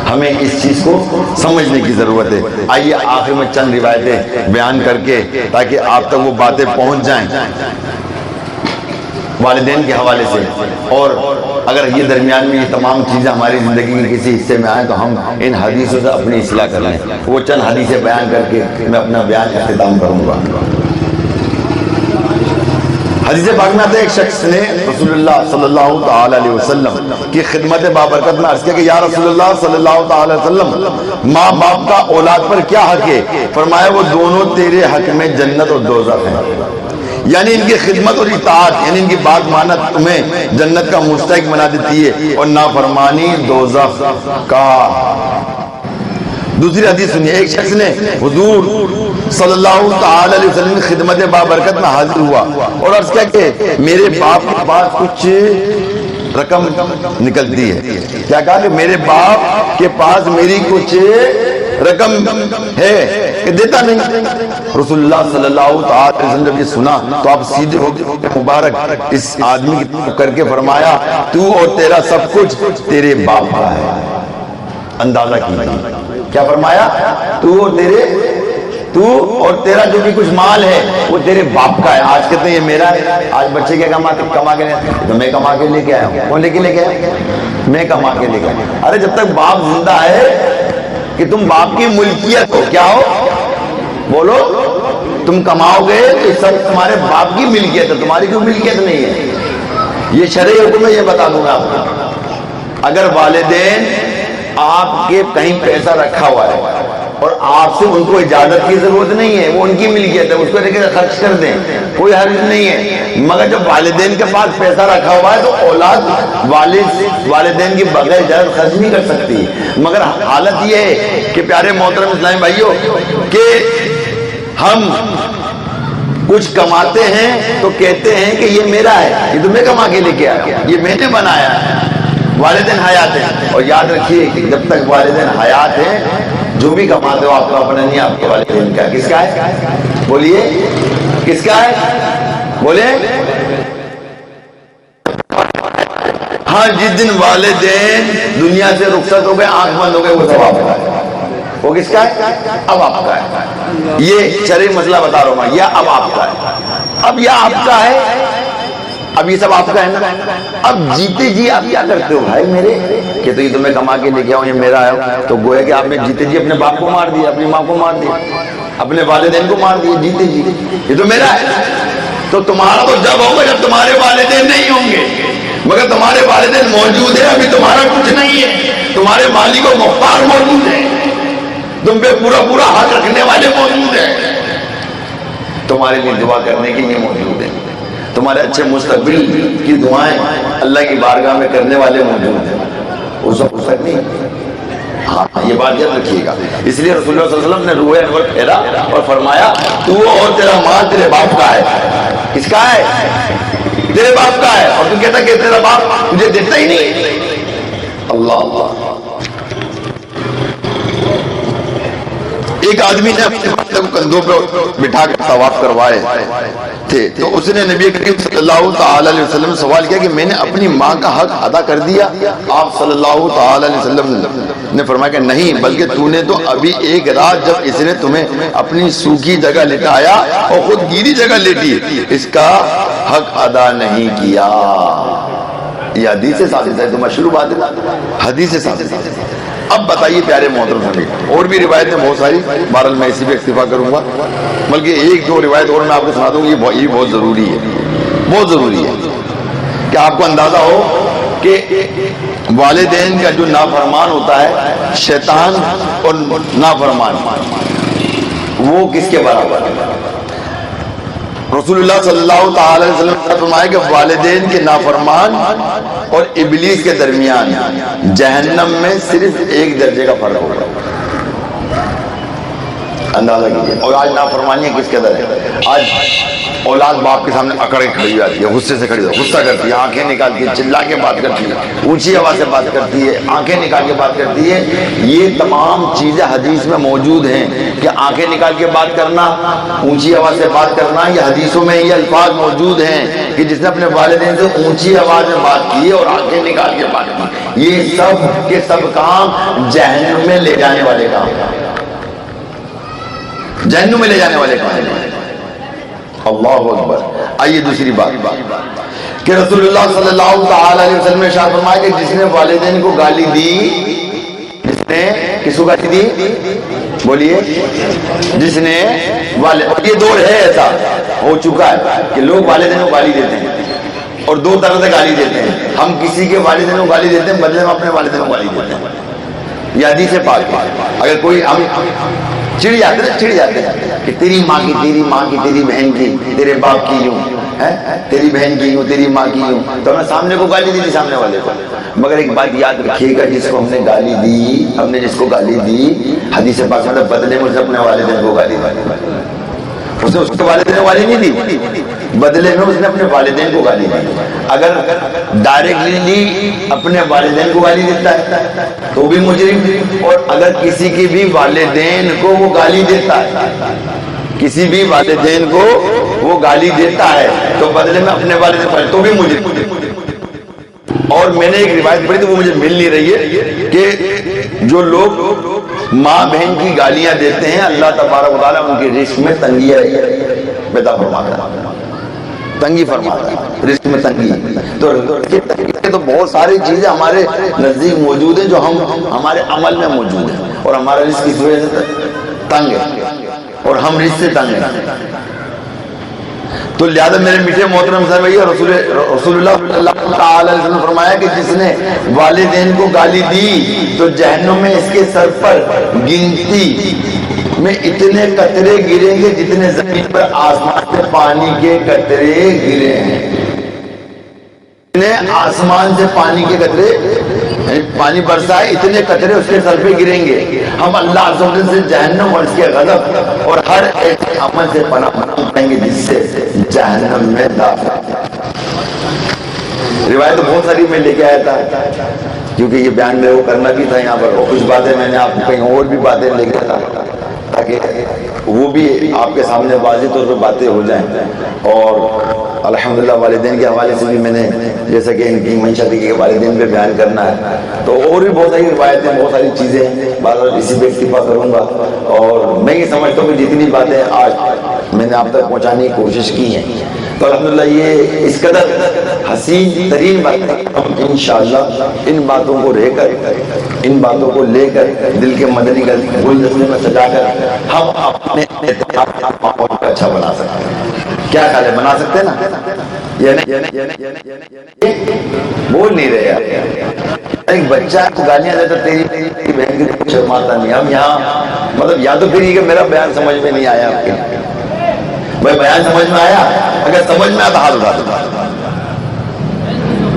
ہمیں اس چیز کو سمجھنے کی ضرورت ہے. آئیے آخر میں چند روایتیں بیان کر کے تاکہ آپ تک وہ باتیں پہنچ جائیں والدین کے حوالے سے. اور اگر یہ درمیان میں یہ تمام چیزیں ہماری زندگی کے کسی حصے میں آئیں تو ہم ان حدیثوں سے اپنی اصلاح کر لیں. وہ چند حدیثیں بیان کر کے میں اپنا بیان اختتام کروں گا. حدیث پاک میں آتا ہے، ایک شخص نے رسول اللہ صلی اللہ تعالی علیہ وسلم کی خدمت بابرکت میں عرض کیا کہ یا رسول اللہ صلی اللہ تعالی علیہ وسلم، ماں باپ کا اولاد پر کیا حق ہے؟ فرمایا وہ دونوں تیرے حق میں جنت اور دوزخ ہیں. یعنی ان کی خدمت اور اطاعت، یعنی ان کی بات ماننا تمہیں جنت کا مستحق بنا دیتی ہے اور نافرمانی دوزخ کا. دوسری حدیث سنیے، ایک شخص نے حضور صلی اللہ تعالی علیہ وسلم کی خدمت بابرکت میں حاضر ہوا اور عرض کیا کہ میرے باپ کے پاس کچھ رقم نکلتی ہے. کیا کہا کہ میرے باپ کے پاس میری کچھ رقم ہے کہ دیتا نہیں. رسول اللہ صلی اللہ تعالی علیہ وسلم جب یہ سنا تو آپ سیدھے ہو کے مبارک اس آدمی کی طرف کر کے فرمایا تو اور تیرا سب کچھ تیرے باپ کا ہے. اندازہ کیجیے کیا فرمایا، تو اور تیرا جو بھی کچھ مال ہے وہ تیرے باپ کا ہے. آج کہتے ہیں یہ میرا ہے. آج بچے کیا کما کے تو میں کما کے لے کے آیا ہوں. کون لے کے آیا؟ میں کما کے لے کے آیا. ارے جب تک باپ زندہ ہے کہ تم باپ کی ملکیت ہو، کیا ہو بولو، تم کماؤ گے تو سب تمہارے باپ کی ملکیت ہے، تمہاری کوئی ملکیت نہیں ہے. یہ شرعی حکم ہے، یہ بتا دوں گا آپ کو. اگر والدین آپ کے کہیں پیسہ رکھا ہوا ہے اور آپ سے ان کو اجازت کی ضرورت نہیں ہے، وہ ان کی ملکیت ہے، اس کو لے کے خرچ کر دیں، کوئی حرج نہیں ہے. مگر جب والدین کے پاس پیسہ رکھا ہوا ہے تو اولاد والدین کی بغیر اجازت خرچ نہیں کر سکتی. مگر حالت یہ ہے کہ پیارے محترم اسلامی بھائیوں کہ ہم کچھ کماتے ہیں تو کہتے ہیں کہ یہ میرا ہے، یہ تو میں کما کے لے کے آیا، یہ میں نے بنایا ہے. والدین حیات ہیں، اور یاد رکھیے کہ جب تک والدین حیات ہیں جو بھی کماتے ہو آپ کا اپنا نہیں، آپ کے والدین کا. کس کا ہے؟ بولیے کس کا ہے؟ بولے. ہاں جس دن والدین دنیا سے رخصت ہو گئے، آنکھ بند ہو گئے، وہ سب آپ کا ہے. وہ کس کا ہے؟ اب آپ کا ہے. یہ شرعی مسئلہ بتا رہا ہوں میں، یہ اب آپ کا ہے. اب یہ آپ کا ہے، اب یہ سب آپ کا ہے نا. اب جیتے جی آپ کیا کرتے ہو بھائی میرے کہ تو یہ تو میں کما کے لے کے آؤں، یہ میرا ہے. تو گویا کہ آپ نے جیتے جی اپنے باپ کو مار دیا، اپنی ماں کو مار دیا، اپنے والدین کو مار دیا. جیتے جی یہ تو میرا ہے. تو تمہارا تو جب ہوگا جب تمہارے والدین نہیں ہوں گے، مگر تمہارے والدین موجود ہیں. ابھی تمہارا کچھ نہیں ہے، تمہارے مالک و مختار موجود ہیں، تم پہ پورا پورا حق رکھنے والے موجود ہیں، تمہارے لیے دعا کرنے کے لیے موجود ہیں، تمہارے اچھے مستقبل کی دعائیں اللہ کی بارگاہ میں کرنے والے موجود ہیں. وہ سب کچھ نہیں. ہاں یہ بات یاد رکھیے گا. اس لیے رسول اللہ صلی اللہ علیہ وسلم نے روح انور پھیرا اور فرمایا تو اور تیرا مال تیرے باپ کا ہے. کس کا ہے؟ تیرے باپ کا ہے. اور تو کہتا کہ تیرا باپ تجھے دیتا ہی نہیں. اللہ اللہ. ایک آدمی نے اپنے والد کو کندھوں پہ بٹھا کر طواف کروائے تھے، تو اس نے نبی کریم صلی اللہ تعالی علیہ وسلم سے سوال کیا کہ میں نے اپنی ماں کا حق ادا کر دیا؟ آپ صلی اللہ تعالی علیہ وسلم نے فرمایا کہ نہیں، بلکہ تو نے تو ابھی ایک رات جب اس نے تمہیں اپنی سوکھی جگہ لٹایا اور خود گیلی جگہ لیٹی، اس کا حق ادا نہیں کیا. یہ حدیث سے ثابت ہے. تو مشروع بات ہے، حدیث سے ثابت ہے. اب بتائیے پیارے محترم سبھی، اور بھی روایتیں بہت ساری، بہرحال میں اسی پہ اکتفا کروں گا. بلکہ ایک دو روایت اور میں آپ کو سنا دوں گی، یہ بہت ضروری ہے، بہت ضروری ہے کہ آپ کو اندازہ ہو کہ والدین کا جو نافرمان ہوتا ہے، شیطان اور نافرمان، وہ کس کے برابر ہے؟ رسول اللہ صلی اللہ تعالی علیہ وسلم نے فرمایا کہ والدین کے نافرمان اور ابلیس کے درمیان جہنم میں صرف ایک درجے کا فرق ہوگا. اندازہ کیجیے. اور آج نافرمانیاں کس قدر ہے. آج اولاد باپ کے سامنے اکڑ کے کھڑی جاتی ہے، غصے سے کھڑی ہوتی ہے، غصہ کرتی ہے، آنکھیں نکالتی ہے، چلا کے بات کرتی ہے، اونچی آواز سے بات کرتی ہے، آنکھیں نکال کے بات کرتی ہے. یہ تمام چیزیں حدیث میں موجود ہیں کہ آنکھیں نکال کے بات کرنا، اونچی آواز سے بات کرنا. یہ حدیثوں میں یہ الفاظ موجود ہیں کہ جس نے اپنے والدین سے اونچی آواز میں بات کی اور آنکھیں نکال کے بات کی. یہ سب کے سب کام جہنم میں لے جانے والے کام، جہنم میں لے جانے والے کام. اللہ اکبر. آئیے دوسری بات کہ رسول اللہ صلی اللہ تعالی علیہ وسلم نے ارشاد فرمایا کہ جس نے والدین کو گالی دی، جس نے کس کو گالی دی؟ بولیے. جس نے والد، یہ دور ہے، ایسا ہو چکا ہے کہ لوگ والدین کو گالی دیتے ہیں اور دو طرح سے گالی دیتے ہیں. ہم کسی کے والدین کو گالی دیتے ہیں، بدلے میں اپنے والدین کو گالی دیتے ہیں. یہ حدیث پاک ہے. اگر کوئی ہم چڑ جاتے ہیں کہ تیری ماں کی، تیری ماں کی، تیری بہن کی، تیرے باپ کی یوں، تیری بہن کی یوں، تیری ماں کی یوں، تو ہم نے سامنے کو گالی دی تھی، سامنے والے کو. مگر ایک بات یاد رکھیے گا، جس کو ہم نے گالی دی، ہم نے جس کو گالی دی، حدیث پاک میں بدلے میں اسے اپنے والدین کو گالی دی. اس نے اس کے والدین کو گالی نہیں دی، بدلے میں اس نے اپنے والدین کو گالی دی. اگر ڈائریکٹلی اپنے والدین کو گالی دیتا ہے تو بھی مجرم، اور اگر کسی کے بھی والدین کو وہ گالی دیتا ہے، کسی بھی والدین کو وہ گالی دیتا ہے تو بدلے میں اپنے والدین تو بھی مجرم. اور میں نے ایک روایت پڑھی تھی، وہ مجھے مل نہیں رہی ہے، کہ جو لوگ ماں بہن کی گالیاں دیتے ہیں، اللہ تبارک و تعالیٰ ان کے رزق میں تنگی پیدا فرماتا ہے، تنگی فرماتا ہے، رزق میں تنگی. تو بہت ساری چیزیں ہمارے نزدیک موجود ہیں جو ہمارے عمل میں موجود ہیں، اور ہمارا رزق اس وجہ سے تنگ ہے اور ہم رزق سے تنگ ہیں. تو لہذا میرے میٹھے محترم صاحب، رسول اللہ صلی اللہ تعالی علیہ وسلم نے فرمایا کہ جس نے والدین کو گالی دی تو جہنم میں اس کے سر پر گنتی میں اتنے قطرے گریں گے جتنے زمین پر آسمان سے پانی کے قطرے گرے ہیں. اتنے آسمان سے پانی کے قطرے، پانی برسا ہے، اتنے قطرے اس کے سر پہ گریں گے. ہم اللہ عز و جل سے جہنم اور اس کے غضب اور ہر ایسے عمل سے پناہ مانگیں گے جس سے جہنم میں داخل. روایت بہت ساری میں لے کے آیا تھا کیونکہ یہ بیان میرے کو کرنا بھی تھا یہاں پر، اور کچھ باتیں میں نے آپ کو کہیں اور بھی باتیں لے کے تھا تاکہ وہ بھی آپ کے سامنے واضح طور پہ باتیں ہو جائیں. اور الحمدللہ والدین کے حوالے سے بھی میں نے جیسا کہ ان کی منشا تھی کہ والدین پہ بیان کرنا ہے، تو اور بھی بہت ساری روایتیں بہت ساری چیزیں بار بار اسی پہ اکتفا کروں گا. اور میں یہ سمجھتا ہوں کہ جتنی باتیں آج میں نے آپ تک پہنچانے کی کوشش کی ہیں تو الحمدللہ یہ اس قدر حسین ترین باتیں ہم انشاءاللہ ان باتوں کو رہ کر ان باتوں کو لے کر دل کے مدنی گلدستے میں سجا کر ہم اپنے ماحول کو اچھا بنا سکتے ہیں. کیا خیال ہے؟ بنا سکتے ہیں نا؟ بول نہیں رہے. ایک بچہ کو گالیاں دیتا تیری بہن کی شرماتا نہیں. ہم یہاں مطلب یا تو پھر یہ کہ میرا بیان سمجھ میں نہیں آیا آپ کے بھائی، بیان سمجھ میں آیا؟ اگر سمجھ میں آیا تو ہاتھ اٹھا دو.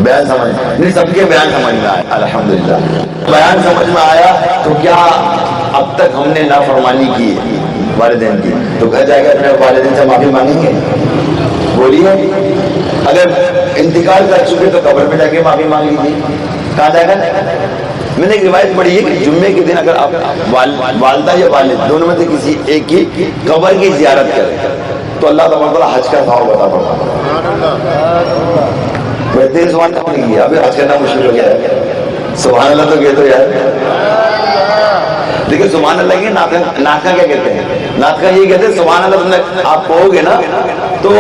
بیان سمجھ نہیں، سب کے بیان سمجھ میں آیا الحمدللہ. بیان سمجھ میں آیا تو کیا اب تک ہم نے نافرمانی کی والدین کی تو گھر جا کے اپنے والدین سے معافی مانگیں گے؟ بولیے. اگر انتقال کر چکے تو قبر میں جا کے معافی مانگ لیجیے. کہاں جا کر؟ میں نے ایک روایت پڑھی ہے کہ جمعے کے دن اگر آپ والدہ یا والد دونوں میں سے کسی ایک کی قبر کی زیارت کریں تو اللہ تعالیٰ حج کا ثواب عطا فرماتا. بہترین سبحان اللہ نہیں کیا، ابھی حج کرنا مشکل ہو گیا ہے. سبحان اللہ تو کہہ دو یار. لیکن سبحان اللہ کی نعت کا کیا کہتے ہیں؟ نعت کا یہ کہتے ہیں سبحان اللہ آپ کہو گے نا تو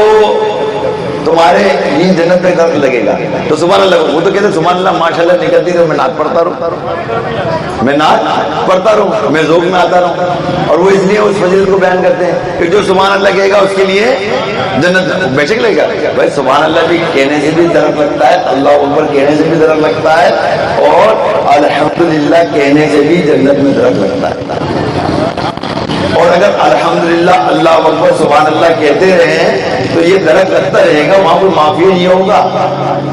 تمہارے نیند جنت میں درد لگے گا. تو سبحان اللہ وہ تو کہتے ہیں سبحان اللہ ماشاءاللہ نکلتی تو میں نعت پڑھتا رہوں، میں نعت پڑھتا رہوں، میں ذوق میں آتا رہوں. اور وہ اس لیے اس فضیلت کو بیان کرتے ہیں کہ جو سبحان اللہ کہے گا اس کے لیے جنت بے شک لے گا. بھائی سبحان اللہ بھی کہنے سے بھی درد لگتا ہے، اللہ اکبر کہنے سے بھی درد لگتا ہے، اور الحمدللہ کہنے سے بھی جنت میں درد لگتا ہے. اور اگر الحمدللہ اللہ اکبر سبحان اللہ کہتے رہیں تو یہ درد لگتا رہے گا. وہاں پر معافی نہیں ہوگا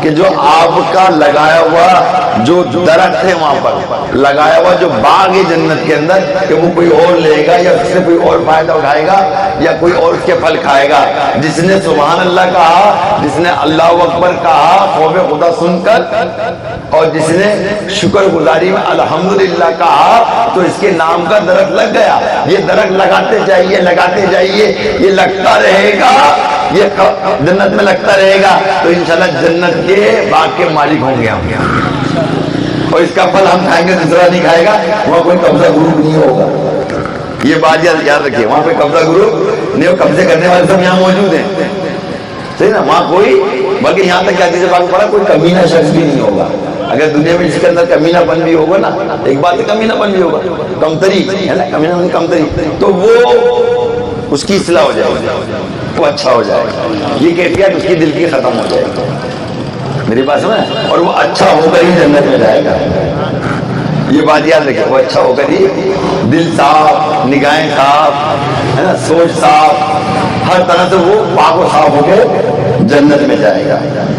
کہ جو آپ کا لگایا ہوا جو درخت ہے وہاں پر لگایا ہوا جو باغ ہے جنت کے اندر کہ وہ کوئی اور لے گا یا اس سے کوئی اور فائدہ اٹھائے گا یا کوئی اور اس کے پھل کھائے گا. جس نے سبحان اللہ کہا، جس نے اللہ اکبر کہا خوف خدا سن کر، اور جس نے شکر گزاری میں الحمدللہ کہا تو اس کے نام کا درخت لگ گیا. یہ درخت لگاتے جائیے لگاتے جائیے، یہ لگتا رہے گا، یہ جنت میں لگتا رہے گا تو انشاءاللہ جنت کے باغ کے مالک ہوں گے ہم. اور اس کا پھل ہم کھائیں گے، دوسرا نہیں کھائے گا. وہاں کوئی قبضہ گروپ نہیں ہوگا. یہ بات یاد رکھیے، وہاں پہ قبضہ گروپ نہیں، قبضے کرنے والے سب یہاں موجود ہیں، صحیح نا. وہاں کوئی بلکہ یہاں تک کیا حدیث پاک پڑھا کوئی کمینہ شخص بھی نہیں ہوگا. اگر دنیا میں جس کے اندر کمینہ پن بھی ہوگا نا، ایک بات ہے کمینہ پن بھی ہوگا، کمتری ہے نا، کمینہ پن کمتری، تو وہ اس کی اصلاح ہو جائے گی، وہ اچھا ہو جائے گا. یہ کیفیت اس کی دل کی ختم ہو جائے گی. میری بات سمجھ؟ اور وہ اچھا ہو کر ہی جنت میں جائے گا. یہ بات یاد رکھیں، وہ اچھا ہو کر ہی دل صاف، نگاہیں صاف ہے نا، سوچ صاف، ہر طرح سے وہ پاک و صاف ہو کے جنت میں جائے گا.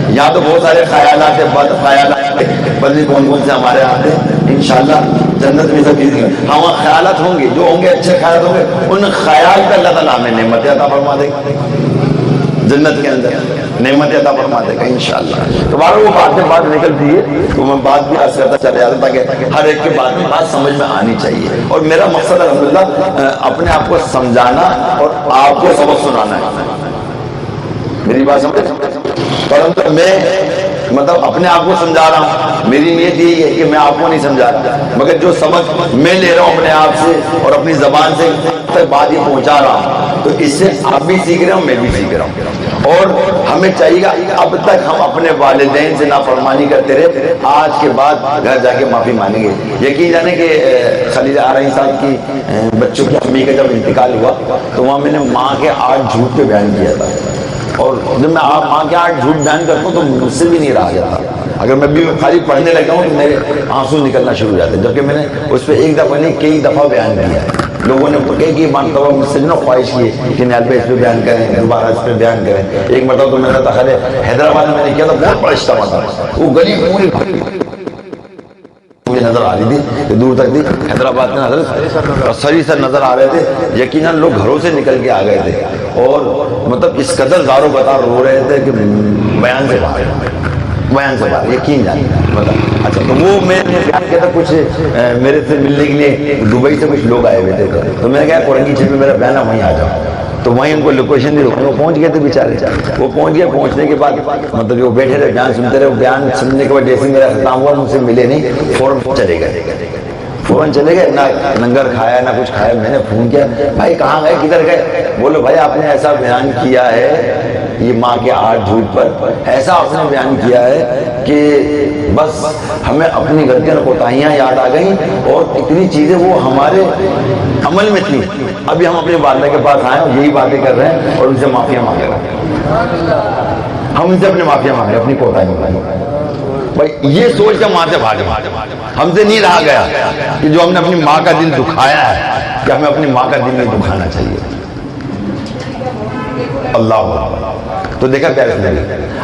یہاں تو بہت سارے خیالات ہیں، بد خیالات بدلی کون کون سے ہمارے آتے ہیں. انشاءاللہ جنت میں سب چیزیں ہاں وہاں خیالات ہوں گے، جو ہوں گے اچھے خیالات ہوں گے، ان خیال کا اللہ تعالیٰ ہمیں نعمت عطا فرما دے گا. جنت کے اندر نعمت عطا فرما دے گا انشاءاللہ. تو بارہ وہ بات نکلتی ہے تو میں بات بھی عرض کرتا چلا جاتا تاکہ ہر ایک کے بات میں بات سمجھ میں آنی چاہیے. اور میرا مقصد الحمدللہ اپنے آپ کو سمجھانا اور آپ کو سبق سنانا ہے. میری بات سمجھ؟ پرنتو میں مطلب اپنے آپ کو سمجھا رہا ہوں، میری نیت یہی ہے کہ میں آپ کو نہیں سمجھا رہا، مگر جو سبق میں لے رہا ہوں اپنے آپ سے اور اپنی زبان سے تک بات یہ پہنچا رہا ہوں تو اس سے آپ بھی سیکھ رہے ہوں، میں بھی سیکھ رہا ہوں. اور ہمیں چاہیے گا اب تک ہم اپنے والدین سے نافرمانی کرتے رہے، آج کے بعد گھر جا کے معافی مانگیں گے. یقین جانے کہ خلیل آرہی صاحب کی بچوں کی امی کا جب انتقال ہوا تو وہاں میں نے ماں کے 8 جھوٹ پہ بیان کیا تھا. اور جب میں ماں کے 8 جھوٹ بیان کرتا ہوں تو مجھ سے بھی نہیں رہا جاتا. اگر میں بھی خالی پڑھنے لگا ہوں تو میرے آنسو نکلنا شروع ہو جاتے ہیں، جبکہ میں نے اس پہ ایک دفعہ نہیں کئی دفعہ بیان کیا ہے. لوگوں نے کئی مرتبہ مجھ سے جو نا خواہش کی ہے کہ نیال پہ اس پہ بیان کریں، دوبارہ اس پہ بیان کریں. ایک مرتبہ تو میں نے تخلے حیدرآباد میں نے کیا تھا، بہت بڑا اجتماع تھا، وہ گلی پوری مجھے نظر آ رہی تھی کہ دور تک تھی، حیدرآباد میں حضرت سری سر نظر آ رہے تھے. یقیناً لوگ گھروں سے نکل کے آ گئے تھے اور مطلب اس قدر زارو بتا رو رہے تھے کہ بیان سے باہر. بیان سے باہر یقین جانے. اچھا تو وہ میں نے بیان کیا تھا, کچھ میرے سے ملنے کے لیے دبئی سے کچھ لوگ آئے ہوئے تھے, تو میں نے کہا کورنگی چھیل میں میرا بیان ہے وہیں آ جاؤ. تو وہیں ان کو لوکیشن دی, وہ پہنچ گئے تھے بیچارے. وہ پہنچ گئے, پہنچنے کے بعد مطلب کہ وہ بیٹھے رہے بیان سنتے رہے. بیان سننے کے بعد جیسے میرا ختم ہوا مجھ سے ملے نہیں, فوراً چلے گئے. نہ لنگر کھایا نہ کچھ کھایا. میں نے فون کیا, بھائی کہاں گئے, کدھر گئے؟ بولو بھائی آپ نے ایسا بیان کیا ہے, یہ ماں کے 8 جھوٹ پر ایسا آپ نے بیان کیا ہے کہ بس ہمیں اپنی غلطیاں اور کوتاہیاں یاد آ گئیں, اور اتنی چیزیں وہ ہمارے عمل میں تھیں. ابھی ہم اپنے والدہ کے پاس آئے اور یہی باتیں کر رہے ہیں اور ان سے معافیاں مانگ رہے ہیں. ہم ان سے اپنے معافیاں مانگ رہے ہیں, اپنی کوتاہیوں کی. بھائی یہ سوچ کے ماں سے بھاگے, ہم سے نہیں رہا گیا کہ جو ہم نے اپنی ماں کا دل دکھایا ہے کہ ہمیں اپنی ماں کا دل نہیں دکھانا چاہیے. اللہ تو دیکھا پیارے سے.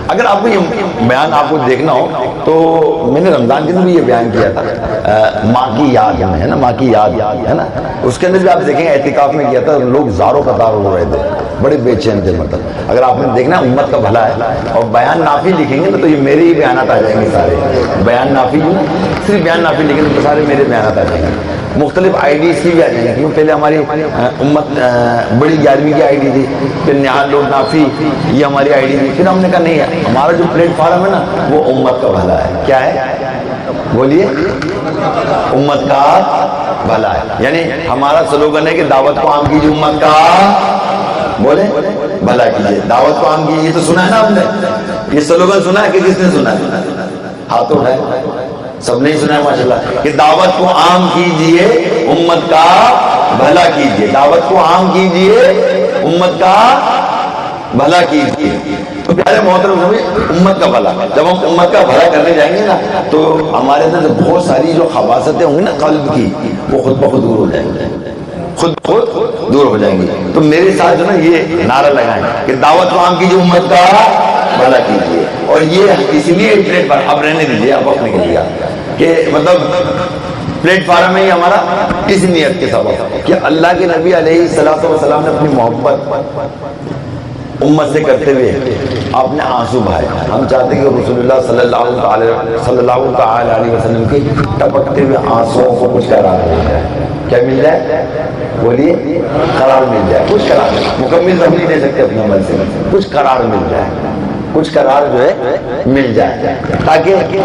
اگر آپ کو یہ بیان آپ کو دیکھنا ہو تو میں نے رمضان کے دن بھی یہ بیان کیا تھا, ماں کی یاد میں ہے نا, ماں کی یاد ہے نا. اس کے اندر بھی آپ دیکھیں گے اعتکاف میں کیا تھا, لوگ زاروں قطار ہو رہے تھے, بڑے بے چین تھے. مطلب اگر آپ نے دیکھنا امت کا بھلا ہے, اور بیان نافی لکھیں گے تو یہ میرے ہی بیانات آ جائیں گے سارے. بیان نافی صرف بیان نافی لکھیں گے تو سارے میرے بیانات آ جائیں گے. مختلف آئی ڈیز کی بھی آ جائیں گی, کیوں پہلے ہماری امت بڑی 11ویں کی آئی ڈی تھی, پھر نہال لوگ نافی یہ ہماری آئی ڈی تھی. پھر ہم نے کہا نہیں ہے, ہمارا جو پلیٹ فارم ہے نا وہ امت کا بھلا ہے. کیا ہے بولیے, امت کا بھلا ہے. یعنی ہمارا سلوگن ہے کہ دعوت کو عام کیجیے, امت کا بولے بھلا کیجیے, دعوت کو عام کیجیے. یہ تو سنا ہے نا ہم نے, یہ سلوگن سنا ہے کہ کس نے سنا ہے؟ ہاتھوں اٹھائے, سب نے سنا ہے ماشاءاللہ, کہ دعوت کو عام کیجئے امت کا بھلا کیجئے. دعوت کو عام کیجئے امت کا بھلا کیجئے. تو پیارے محترم امت کا بھلا, جب ہم امت کا بھلا کرنے جائیں گے نا تو ہمارے اندر بہت ساری جو خباثتیں ہوں گی نا قلب کی, وہ خود بخود دور ہو جائیں گے, خود بخود دور ہو جائیں گی. تو میرے ساتھ جو نا یہ نعرہ لگائیں کہ دعوت کو عام کیجئے امت کا بھلا کیجئے. اور یہ اس لیے پلیٹ فارم اب رہنے دیجیے, اب وقت نکل گیا کہ مطلب پلیٹ فارم میں ہی ہمارا اس نیت کے سبب کہ اللہ کے نبی علیہ الصلوۃ والسلام نے اپنی محبت امت سے کرتے ہوئے آپ نے آنسو بہائے. ہم چاہتے ہیں کہ رسول اللہ صلی اللہ تعالی علیہ وسلم کی ٹپکتے ہوئے آنسوؤں کو کچھ قرار مل جائے. کیا مل جائے بولیے, قرار مل جائے. کچھ قرار, مکمل ہم نہیں دے سکتے اپنے عمل سے, کچھ قرار مل جائے, کچھ قرار جو ہے مل جائے, تاکہ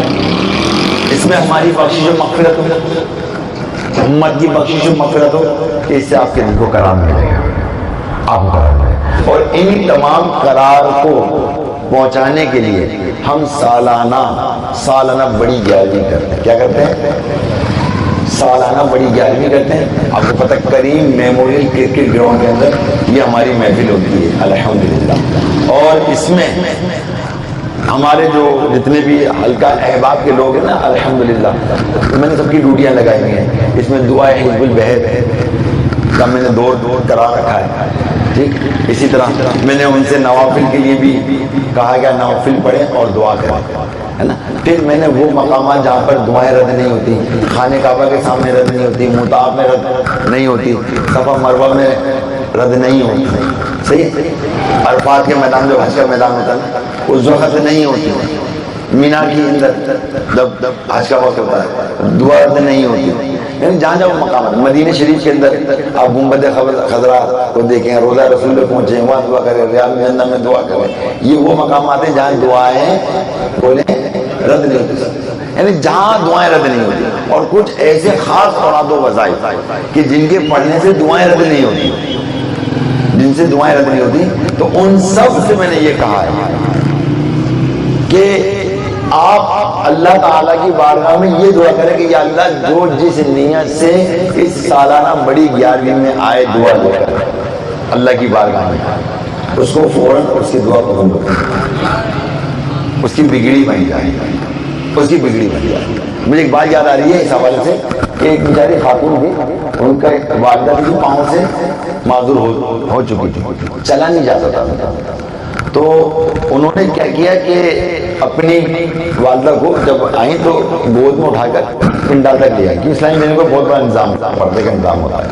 اس میں ہماری بخشش و مغفرت ہو, امت کی بخشش و مغفرت ہو, کہ اس سے آپ کے دل کو قرار ملے گا, آپ کو قرار ملے گا. اور ان تمام قرار کو پہنچانے کے لیے ہم سالانہ بڑی 11ویں کرتے ہیں. کیا کرتے ہیں؟ سالانہ بڑی 11ویں کرتے ہیں. آپ کو پتہ کریم میموریل کرکٹ گراؤنڈ کے اندر یہ ہماری محفل ہوتی ہے الحمدللہ. اور اس میں ہمارے جو جتنے بھی حلقہ احباب کے لوگ ہیں نا الحمدللہ, میں نے سب کی ڈیوٹیاں لگائی ہوئی ہیں. اس میں دعائے حزب البحر کا میں نے دور کرا رکھا ہے. ٹھیک, اسی طرح میں نے ان سے نوافل کے لیے بھی کہا گیا نوافل پڑھیں اور دعا کریں, ہے نا. پھر میں نے وہ مقامات جہاں پر دعائیں رد نہیں ہوتی, خانہ کعبہ کے سامنے رد نہیں ہوتی, مطاف میں رد نہیں ہوتی, صفا مروہ میں رد نہیں ہوتی, صحیح, عرفات کے میدان جو حج کا میدان ہوتا ہے اس وقت نہیں ہوتی, مینا کے اندر جب حج کا وقت ہوتا ہے دعا رد نہیں ہوتی. یعنی جہاں جہاں مقامات, مدینہ شریف کے اندر آپ گنبد خضرا کو دیکھیں, روضہ رسول پہ پہنچیں, وہاں دعا کریں, ریاض جنت میں دعا کریں. یہ وہ مقامات ہیں جہاں دعائیں بولیں رد نہیں ہوتی, یعنی جہاں دعائیں رد نہیں ہوتی. اور کچھ ایسے خاص اوراد و وظائف کہ جن کے پڑھنے سے دعائیں رد نہیں ہوتی, جن سے دعائیں رد نہیں ہوتی, تو ان سب سے میں نے یہ کہا ہے کہ آپ اللہ تعالیٰ کی بارگاہ میں یہ دعا کریں کہ یا اللہ جو جس نیت سے اس سالانہ بڑی 11ویں میں آئے دعا دے کر اللہ کی بارگاہ میں, اس کو فوراً اس کی دعا قبول ہو, اس کی بگڑی بن جائے, اس کی بگڑی بن جائے. مجھے ایک بات یاد آ رہی ہے اس حوالے سے کہ ایک بیچاری خاتون تھی, ان کا والدہ کی پاؤں سے معذور ہو چکی تھی, چلا نہیں جاتا تھا. تو انہوں نے کیا کیا کہ اپنی والدہ کو جب آئیں تو گود میں اٹھا کر پنڈال تک لیا, کہ اسلام دینے کو بہت بڑا نظام ہوتا ہے, پردے کا نظام ہوتا ہے.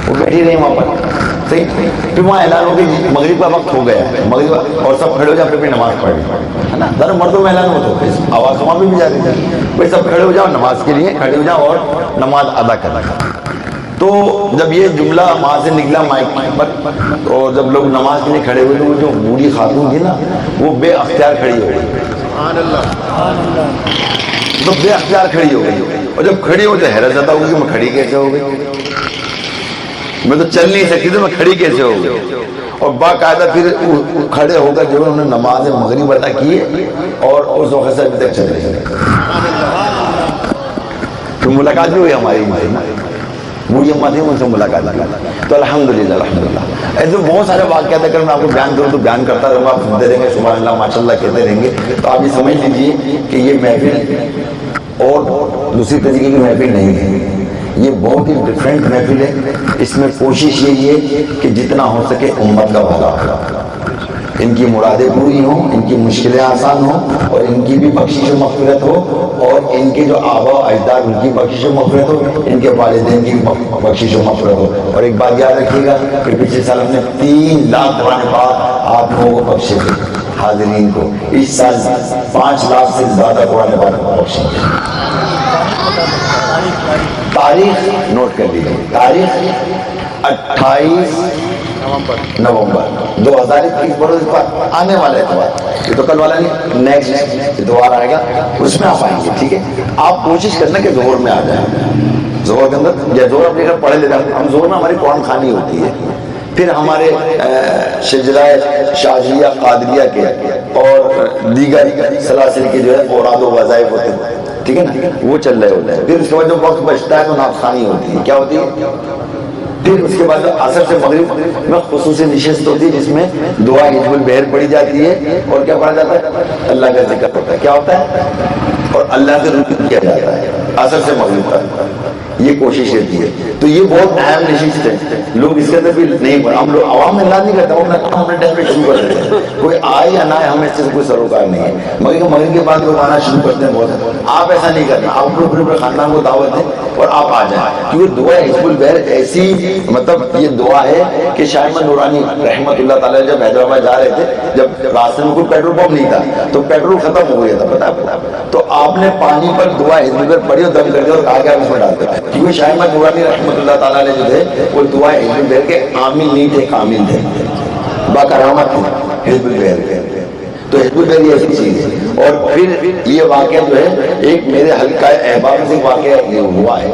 وہ بیٹھی رہی وہاں پر صحیح. پھر وہاں اعلان ہو کہ مغرب کا وقت ہو گیا ہے, مغرب, اور سب کھڑے ہو جاؤ, پھر نماز پڑھ ہے نا. ذرا مردوں میں اعلان ہوتا ہے, آواز وہاں پہ بھی جاتی تھی, بھائی سب کھڑے ہو جاؤ نماز کے لیے, کھڑے ہو جاؤ اور نماز ادا کرنا. تو جب یہ جملہ وہاں سے نکلا مائک پر, اور جب لوگ نماز کے لیے کھڑے ہوئے تو وہ جو بوڑھی خاتون تھی نا وہ بے اختیار کھڑی ہو گئی, تو بے اختیار کھڑی ہو گئی. اور جب کھڑی ہو تو حیرت زدہ ہوگی کہ میں کھڑی کیسے ہو گئی, میں تو چل نہیں سکتی تو میں کھڑی کیسے ہو گئی. اور باقاعدہ پھر کھڑے ہو کر جو انہوں نے نماز مغرب ادا کی اور اس وقت سے ابھی تک چل رہی ہے. تو ملاقات بھی ہوئی ہماری بوڑھی اماں تھی, ان سے ملاقات کی. تو الحمدللہ الحمدللہ ایسے بہت سارے واقعات اگر میں آپ کو بیان کروں تو بیان کرتا رہوں گا, آپ سنتے رہیں گے سبحان اللہ ماشاء اللہ کہتے رہیں گے. تو آپ یہ سمجھ لیجیے کہ یہ محفل اور دوسری طریقے کی محفل نہیں ہے, یہ بہت ہی ڈفرینٹ محفل ہے. اس میں کوشش یہی ہے کہ جتنا ہو سکے امت کا بھلا ہو, ان کی مرادیں پوری ہوں, ان کی مشکلیں آسان ہوں, اور ان کی بھی بخشش و مغفرت ہو, اور ان کے جو آبا و اجداد ان کی بخشش و مغفرت ہو, ان کے والدین کی بخشش و مغفرت ہو. اور ایک بات یاد رکھیے گا کہ پچھلے سال ہم نے 3 لاکھ قرآن پاک آپ لوگوں کو بخشے تھے حاضرین کو. اس سال 5 لاکھ سے زیادہ قرآن پاک بخشے. تاریخ نوٹ کر لیجیے, تاریخ 28 نومبر 2021 بروز پر آنے والا اتوار, یہ تو کل والا نہیں, نیکسٹ اتوار آئے گا, اس میں آپ آئیں گے. ٹھیک ہے, آپ کوشش کرنا کہ ظہر میں آ جائیں, ظہر کے اندر, یا ظہر اپنے گھر پڑھے لیتے ہیں ہم. ظہر میں ہماری قرآن خوانی ہوتی ہے, پھر ہمارے شجرائے شاذلیہ قادریہ کے اور دیگر سلاسل کے جو ہے اوراد و وظائف ہوتے ہیں, ٹھیک ہے نا, وہ چل رہے ہوتے ہیں. پھر اس کے بعد جو وقت بچتا ہے تو نعت خوانی ہوتی ہے. کیا ہوتی ہے؟ پھر اس کے بعد عصر سے مغرب میں خصوصی نشست ہوتی ہے جس میں دعا حزب البحر پڑھی جاتی ہے, اور کیا پڑھا جاتا ہے؟ اللہ کا ذکر ہوتا ہے. کیا ہوتا ہے؟ اور اللہ سے رجوع کیا جاتا ہے عصر سے مغرب تک. یہ کوشش رہتی ہے. تو یہ بہت اہم نشست ہے, لوگ اس کے اندر بھی نہیں پڑھا, ہم لوگ عوام میں اللہ نہیں کرتا, وہ اپنا کام اپنے ٹائم پہ شروع کر دیتے ہیں, کوئی آئے یا نہ آئے ہمیں اس سے کوئی سروکار نہیں ہے. مگر مغرب کے بعد لوگ آنا شروع کرتے ہیں بہت. آپ ایسا نہیں کرنا, آپ اپنے خاندان کو دعوت دیں اور آپ آ جائیں, کیونکہ دعا حزب البحر ایسی, مطلب یہ دعا ہے کہ شاہ احمد نورانی رحمت اللہ تعالیٰ جب حیدرآباد جا رہے تھے, جب راستے میں کوئی پیٹرول پمپ نہیں تھا تو پیٹرول ختم ہو گیا تھا, پتا, تو آپ نے پانی پر دعا حزب البحر پڑھی اور دم کر دیا اور کہا کہ آپ اس میں ڈالتے ہیں, کیونکہ شاہ احمد نورانی رحمت اللہ تعالیٰ نے جو تھے وہ دعا حزب البحر کے عامل نہیں تھے, کامل تھے, باکرامت تھے حزب البحر کے. تو حزب البحر یہ ایسی چیز ہے. اور پھر یہ واقعہ جو ہے ایک میرے حلقہ احباب سے واقعہ ہوا ہے,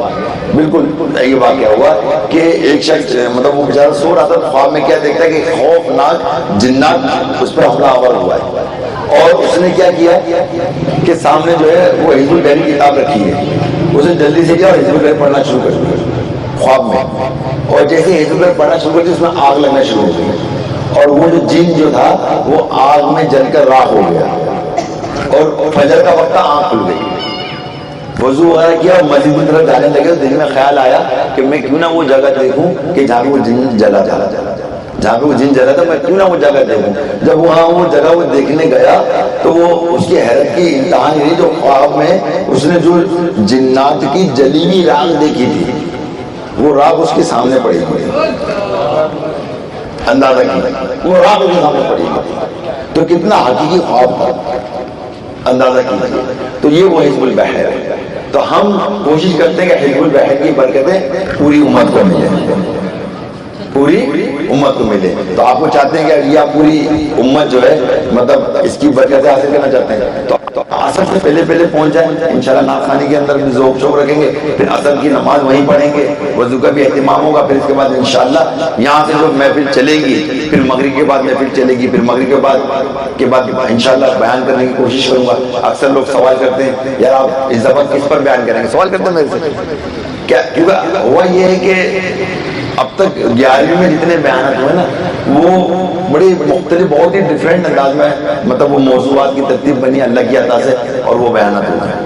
بالکل یہ واقعہ ہوا کہ ایک شخص, مطلب وہ بیچارہ سو رہا تھا, خواب میں کیا دیکھتا ہے کہ خوفناک جنات اس پر حملہ آور ہوا ہے, اور اس نے کیا کیا کہ سامنے جو ہے وہ حزب البحر کی کتاب رکھی ہے, اسے جلدی سے کیا حزب البحر پڑھنا شروع کر دیا خواب میں, اور جیسے حزب البحر پڑھنا شروع کر دیا اس میں آگ لگنا شروع ہو گئی, اور وہ جو جن جو تھا وہ آگ میں جل کر راکھ ہو گیا, اور فجر کا وقت آنکھ کھل گئی, وضو وغیرہ کیا, مسجد کی طرف جانے لگے. دل میں خیال آیا کہ میں کیوں نہ وہ جگہ دیکھوں کہ جہاں پہ وہ جن جلا جہاں پہ وہ جن جلا تھا, میں کیوں نہ وہ جگہ دیکھوں. جب وہاں وہ جگہ وہ دیکھنے گیا تو وہ اس کی حیرت کی انتہا نہیں, جو خواب میں اس نے جو جنات کی جلی ہوئی راکھ دیکھی تھی وہ راکھ اس کے سامنے پڑی ہوئی, اندازہ کی وہ راکھ اس کے سامنے پڑی ہوئی, تو کتنا حقیقی خواب تھا, اندازہ کیجیے. تو یہ وہ حزب البحر ہے. تو ہم کوشش کرتے ہیں کہ حزب البحر کی برکتیں پوری امت کو ملیں, پوری امت کو ملے. تو آپ کو چاہتے ہیں کہ یہ پوری امت جو ہے مطلب اس کی برکتیں حاصل کرنا چاہتے ہیں تو عصر سے پہلے پہنچ جائیں. انشاءاللہ نعت خوانی کے اندر بھی ذوق شوق رکھیں گے, پھر عصر کی نماز وہیں پڑھیں گے, وضو کا بھی اہتمام ہوگا. پھر اس کے بعد انشاءاللہ یہاں سے جو محفل چلے گی, پھر مغرب کے بعد محفل چلے گی, پھر مغرب کے بعد انشاءاللہ بیان کرنے کی کوشش کروں گا. اکثر لوگ سوال کرتے ہیں یار آپ اس دفعہ کس پر بیان کریں گے, سوال کرتے ہیں میرے سے کیا, کیونکہ ہوا یہ ہے کہ اب تک 11ویں میں جتنے بیانات ہوئے نا وہ بڑی مختلف, بہت ہی ڈیفرنٹ انداز میں, مطلب وہ موضوعات کی ترتیب بنی اللہ کی عطا سے, اور وہ بیانات ہوئے ہیں,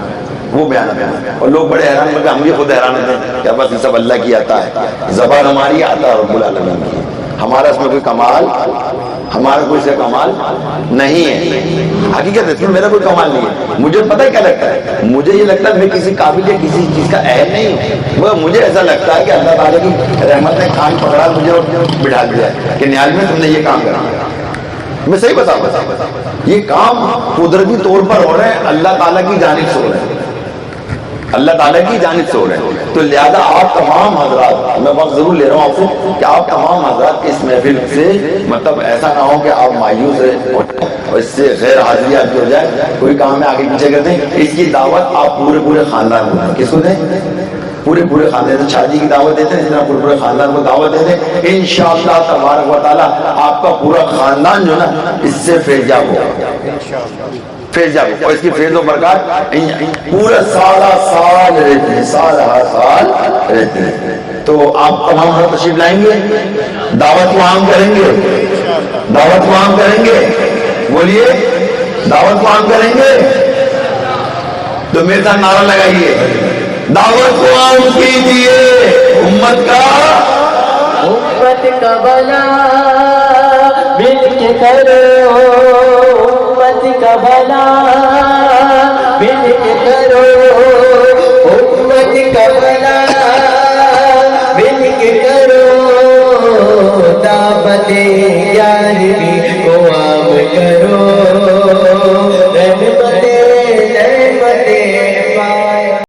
وہ بیانات ہیں. اور لوگ بڑے حیران ہوتے ہیں, ہم بھی خود حیران ہوتے ہیں کہ بس یہ سب اللہ کی عطا ہے, زبان ہماری عطا رب العالمین کی, ہمارا اس میں کوئی کمال ہمارا کوئی سے کمال نہیں ہے. حقیقت اس میں میرا کوئی کمال نہیں ہے. مجھے پتہ کیا لگتا ہے, مجھے یہ لگتا ہے میں کسی قابل یا کسی چیز کا اہل نہیں ہوں. وہ مجھے ایسا لگتا ہے کہ اللہ تعالیٰ کی رحمت نے کان پکڑا مجھے اور بٹھا دیا کہ نیاز میں تم نے یہ کام کرنا. میں صحیح بتا یہ کام قدرتی طور پر ہو رہے ہیں, اللہ تعالیٰ کی جانب سے ہو رہے ہیں, اللہ تعالیٰ کی جانب سے ہو رہے ہیں. تو لہذا آپ تمام حضرات, میں وقت ضرور لے رہا ہوں آپ سے, کہ آپ تمام حضرات اس محفل سے مطلب ایسا نہ ہو کہ آپ مایوس اور اس سے غیر حاضری آپ کی ہو جائے, کوئی کام میں آگے پیچھے کرتے ہیں. اس کی دعوت آپ پورے خاندان کو دیں. کس کو دیں؟ پورے خاندان. شادی کی دعوت دیتے ہیں, اس طرح پورے خاندان کو دعوت دیتے ہیں. انشاءاللہ تبارک و تعالیٰ آپ کا پورا خاندان جو نا اس سے فیضیاب ہوگا, فیضیاب. اور اس کی فیض و برکات پورا سال رہتے ہیں, سال رہتے ہیں. تو آپ تمام حضرات تشریف لائیں گے, دعوت کو عام کریں گے, دعوت کو عام کریں گے. بولیے دعوت کو عام کریں گے. تو میرے ساتھ نعرہ لگائیے, دعوت کو عام کیجیے. امت کا بھلا مل کے کرو, امت کا بھلا